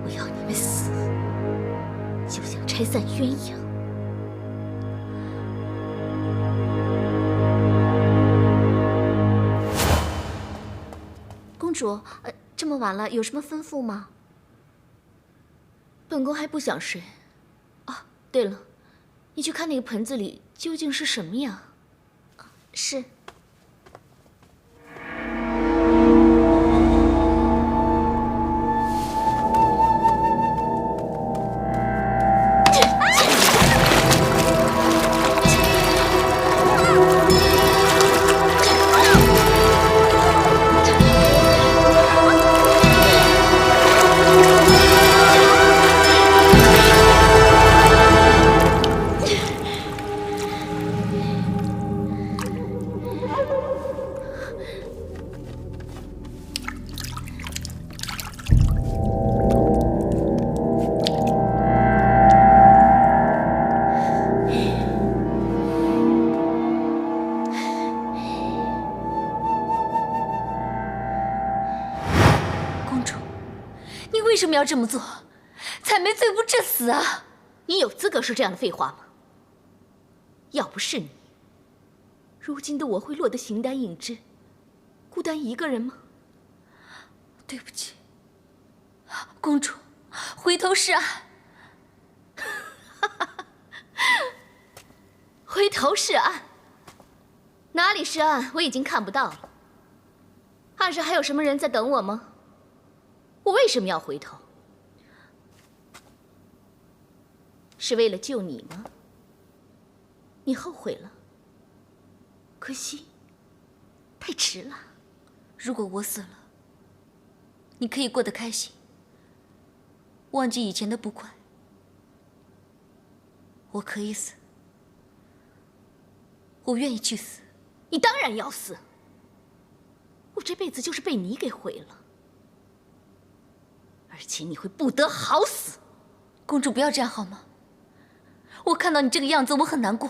我要你们死，就像拆散鸳鸯。公主，这么晚了，有什么吩咐吗？本宫还不想睡。啊，对了，你去看那个盆子里究竟是什么呀？是。为什么要这么做？采梅罪不至死啊！你有资格说这样的废话吗？要不是你，如今的我会落得形单影只，孤单一个人吗？对不起，公主，回头是岸。回头是岸，哪里是岸？我已经看不到了。岸上还有什么人在等我吗？我为什么要回头？是为了救你吗？你后悔了？可惜，太迟了。如果我死了，你可以过得开心，忘记以前的不快。我可以死，我愿意去死。你当然要死。我这辈子就是被你给毁了，而且你会不得好死。公主，不要这样好吗？我看到你这个样子，我很难过。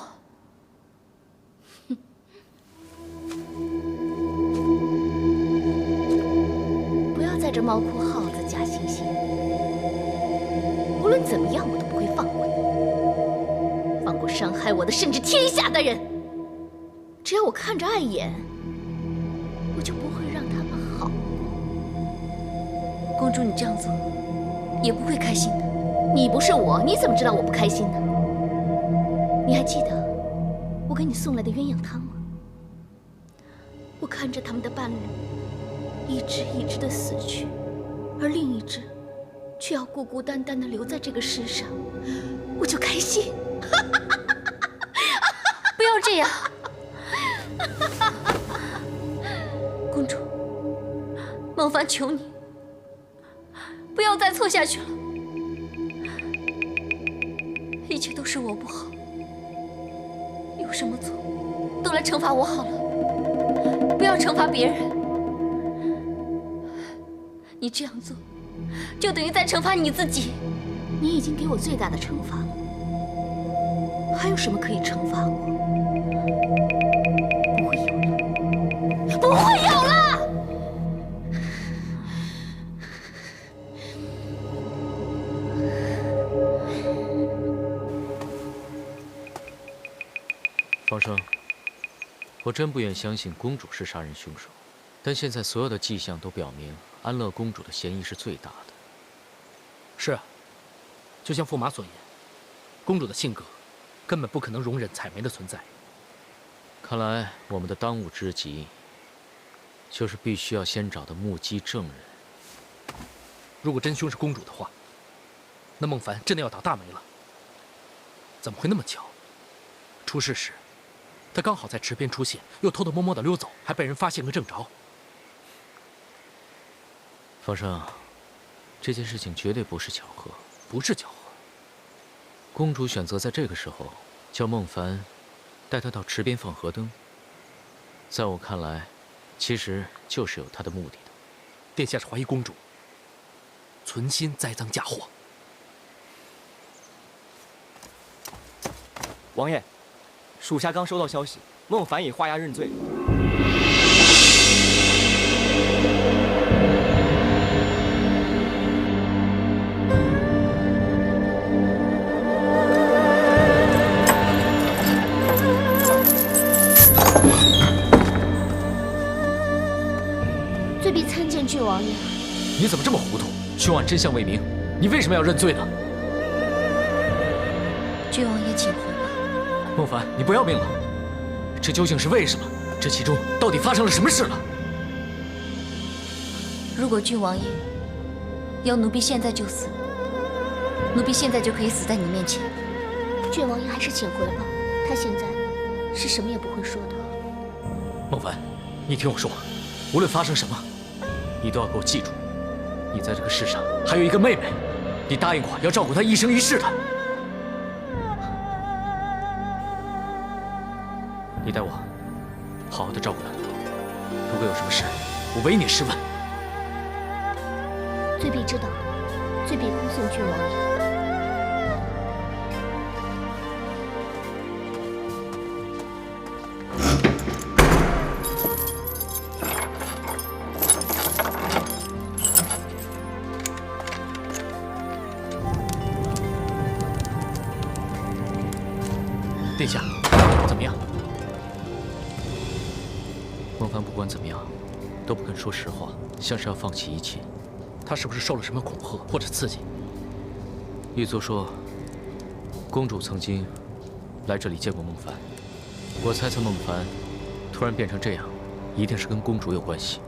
不要在这猫哭耗子假惺惺。无论怎么样，我都不会放过你，放过伤害我的，甚至天下的人。只要我看着碍眼，我就不会让他们好过。公主，你这样做也不会开心的。你不是我，你怎么知道我不开心呢？你还记得我给你送来的鸳鸯汤吗？我看着他们的伴侣一只一只的死去，而另一只却要孤孤单单的留在这个世上，我就开心。不要这样，公主，孟凡，求你不要再错下去了。一切都是我不好，有什么错都来惩罚我好了，不要惩罚别人。你这样做，就等于在惩罚你自己。你已经给我最大的惩罚了，还有什么可以惩罚我？不会有了，不会有了！方生，我真不愿相信公主是杀人凶手，但现在所有的迹象都表明，安乐公主的嫌疑是最大的。是啊，就像驸马所言，公主的性格根本不可能容忍采梅的存在。看来我们的当务之急，就是必须要先找到目击证人。如果真凶是公主的话，那孟凡真的要倒大霉了。怎么会那么巧？出事时，他刚好在池边出现，又偷偷摸摸的溜走，还被人发现个正着。方生，这件事情绝对不是巧合，不是巧合。公主选择在这个时候叫孟凡带她到池边放河灯，在我看来，其实就是有她的目的的。殿下是怀疑公主存心栽赃嫁祸。王爷，属下刚收到消息，孟凡已画押认罪。罪必参见郡王爷。你怎么这么糊涂？凶案真相未明，你为什么要认罪呢？郡王爷，请回。孟凡，你不要命了？这究竟是为什么？这其中到底发生了什么事了？如果郡王爷要奴婢现在就死，奴婢现在就可以死在你面前。郡王爷还是请回吧，他现在是什么也不会说的。孟凡，你听我说，无论发生什么，你都要给我记住，你在这个世上还有一个妹妹，你答应过要照顾她一生一世的。你带我好好的照顾她，如果有什么事，我唯你是问。罪婢知道，罪婢恭送郡王爷。孟凡不管怎么样，都不肯说实话，像是要放弃一切。他是不是受了什么恐吓或者刺激？玉作说，公主曾经来这里见过孟凡。我猜测孟凡突然变成这样，一定是跟公主有关系。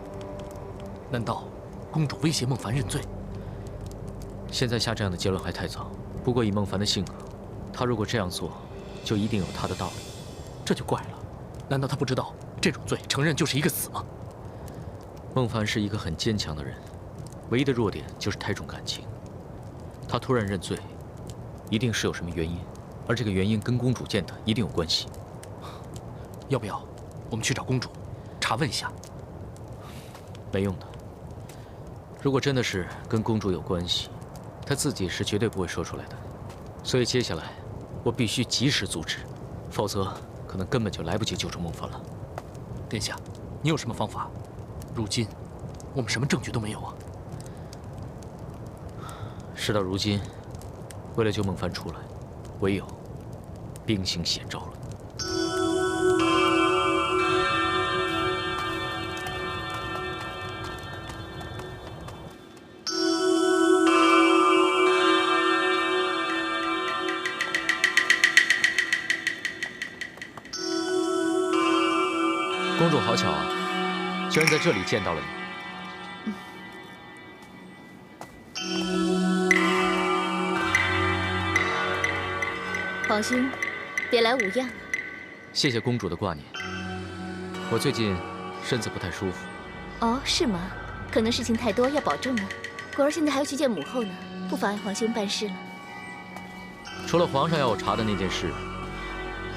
难道公主威胁孟凡认罪？现在下这样的结论还太早。不过以孟凡的性格，他如果这样做，就一定有他的道理。这就怪了，难道他不知道这种罪承认就是一个死吗？孟凡是一个很坚强的人，唯一的弱点就是太重感情。他突然认罪，一定是有什么原因，而这个原因跟公主见的一定有关系。要不要我们去找公主，查问一下？没用的。如果真的是跟公主有关系，他自己是绝对不会说出来的。所以接下来，我必须及时阻止，否则可能根本就来不及救出孟凡了。殿下，你有什么方法？如今我们什么证据都没有啊。事到如今，为了救孟凡出来，唯有兵行险招了。公主好巧啊，居然在这里见到了你。皇兄，别来无恙。谢谢公主的挂念。我最近身子不太舒服。哦，是吗？可能事情太多，要保重呢。果儿现在还要去见母后呢，不妨碍皇兄办事了。除了皇上要我查的那件事，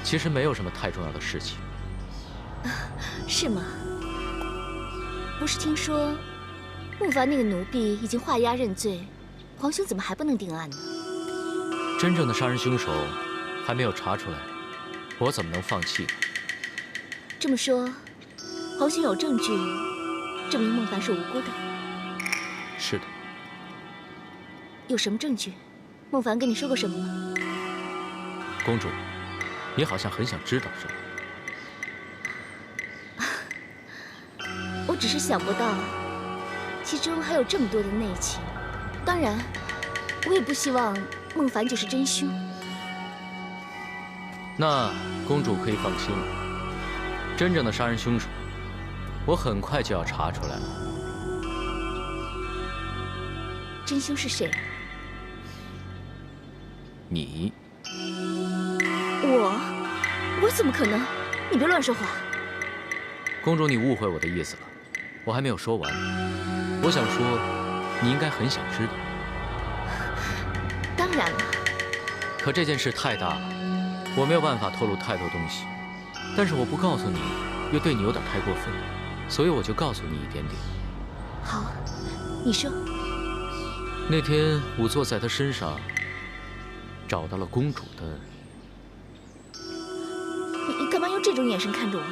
其实没有什么太重要的事情。是吗？不是听说孟凡那个奴婢已经画押认罪，皇兄怎么还不能定案呢？真正的杀人凶手还没有查出来，我怎么能放弃呢？这么说，皇兄有证据证明孟凡是无辜的？是的。有什么证据？孟凡跟你说过什么吗？公主，你好像很想知道是吧？我只是想不到，其中还有这么多的内情。当然，我也不希望孟凡就是真凶。那公主可以放心了，真正的杀人凶手，我很快就要查出来了。真凶是谁？你。我怎么可能？你别乱说话。公主，你误会我的意思了，我还没有说完。我想说，你应该很想知道。当然了。可这件事太大了，我没有办法透露太多东西。但是我不告诉你，又对你有点太过分，所以我就告诉你一点点。好，你说。那天仵作在他身上找到了公主的。你干嘛用这种眼神看着我？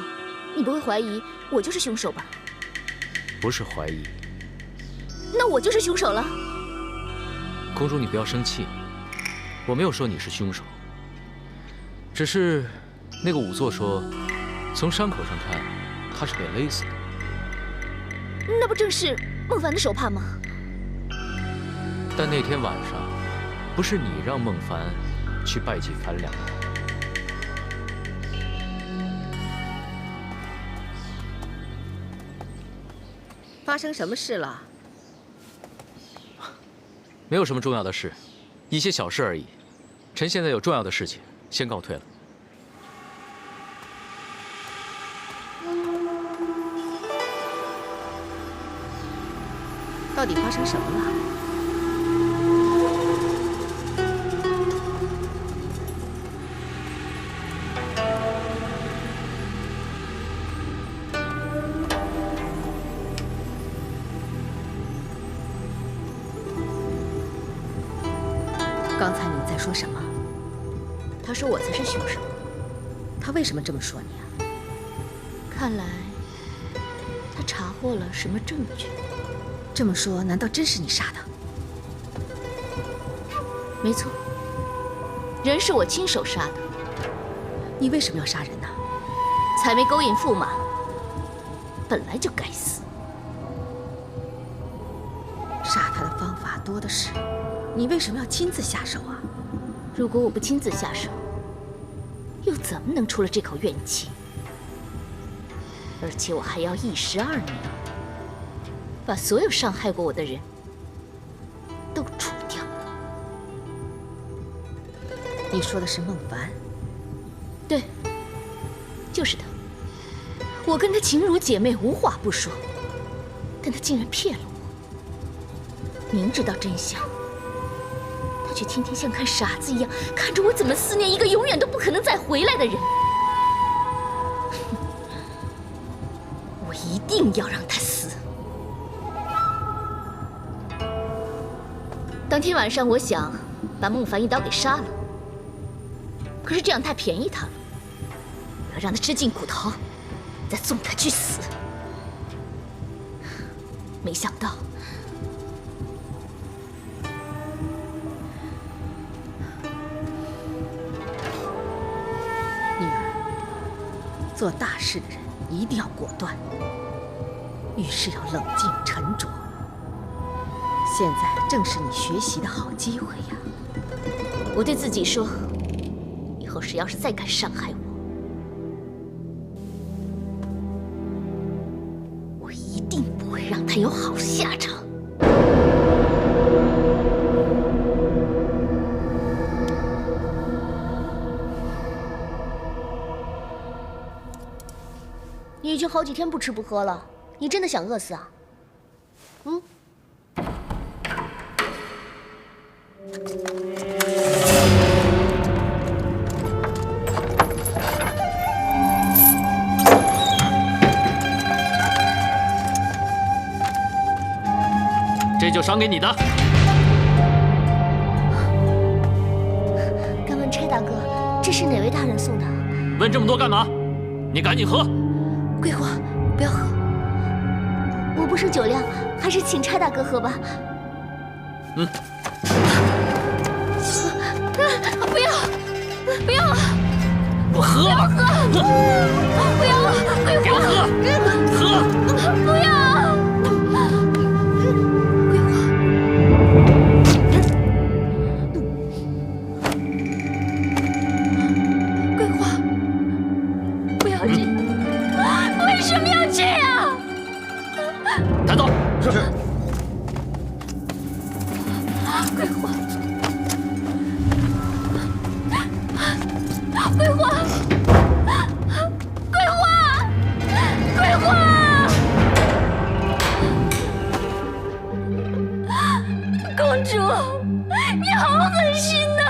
你不会怀疑我就是凶手吧？不是怀疑。那我就是凶手了。公主，你不要生气，我没有说你是凶手，只是那个仵作说，从伤口上看，他是被勒死的。那不正是孟凡的手帕吗？但那天晚上，不是你让孟凡去拜祭樊良吗？发生什么事了？没有什么重要的事，一些小事而已。臣现在有重要的事情，先告退了。到底发生什么了？刚才你在说什么？他说我才是凶手。他为什么这么说你啊？看来他查获了什么证据。这么说，难道真是你杀的？没错，人是我亲手杀的。你为什么要杀人呢？财媒勾引驸马。本来就该死。杀他的方法多的是，你为什么要亲自下手啊？如果我不亲自下手，又怎么能出了这口怨气？而且我还要1石2鸟，把所有伤害过我的人都除掉。你说的是孟凡？对，就是他。我跟他情如姐妹，无话不说，但他竟然骗了我。明知道真相，他却天天像看傻子一样看着我怎么思念一个永远都不可能再回来的人。我一定要让他死。当天晚上，我想把孟凡一刀给杀了，可是这样太便宜他了。我要让他吃尽苦头，再送他去死。没想到，女儿，做大事的人一定要果断，遇事要冷静沉着。现在正是你学习的好机会呀！我对自己说，以后谁要是再敢伤害我，我一定不会让他有好下场。你已经好几天不吃不喝了，你真的想饿死啊？嗯。这就赏给你的。敢问差大哥，这是哪位大人送的？问这么多干嘛？你赶紧喝。桂花，不要喝，我不胜酒量，还是请差大哥喝吧。嗯。不要，不要！我喝吧。不要！桂花，给我喝！喝！不要！桂花，不要这样！为什么要这样？带走。是。桂花。桂花，桂花，桂花！公主，你好狠心呐！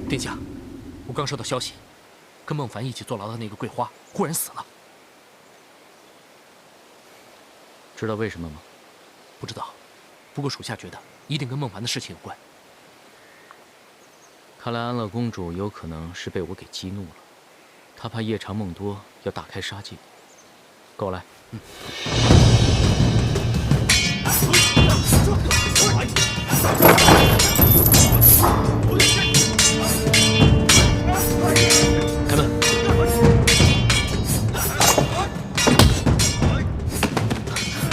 殿下，我刚收到消息，跟孟凡一起坐牢的那个桂花忽然死了。知道为什么吗？不知道。不过属下觉得一定跟孟凡的事情有关。看来安乐公主有可能是被我给激怒了，她怕夜长梦多，要大开杀戒。跟我来。开门。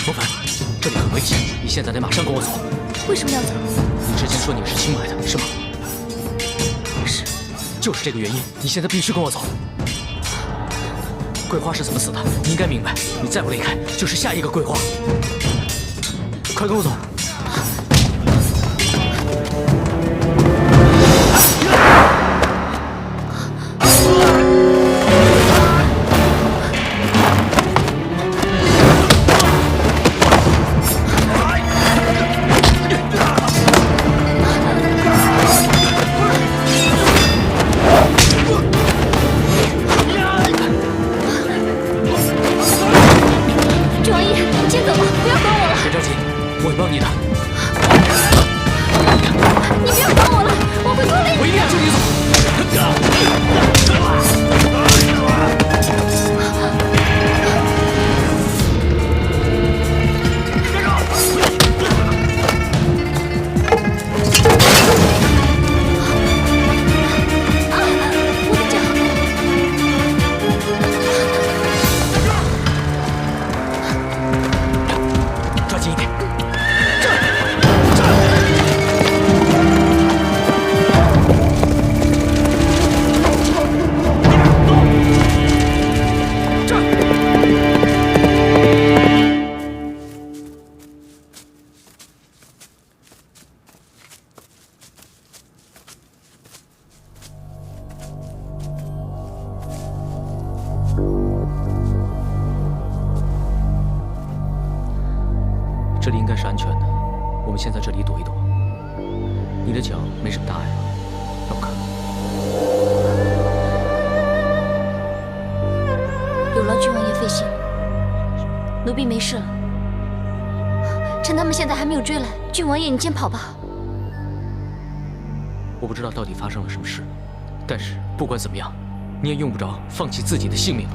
孟凡，这里很危险，你现在得马上跟我走。为什么要走？你之前说你是清白的，是吗？是，就是这个原因，你现在必须跟我走。桂花是怎么死的？你应该明白，你再不离开，就是下一个桂花。快跟我走！别着急，我会帮你的。是安全的，我们先在这里躲一躲。你的脚没什么大碍吧？让我看看。有劳郡王爷费心，奴婢没事了。趁他们现在还没有追来，郡王爷你先跑吧。我不知道到底发生了什么事，但是不管怎么样，你也用不着放弃自己的性命了。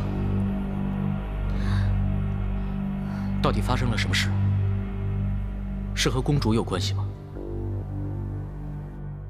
到底发生了什么事？是和公主有关系吗？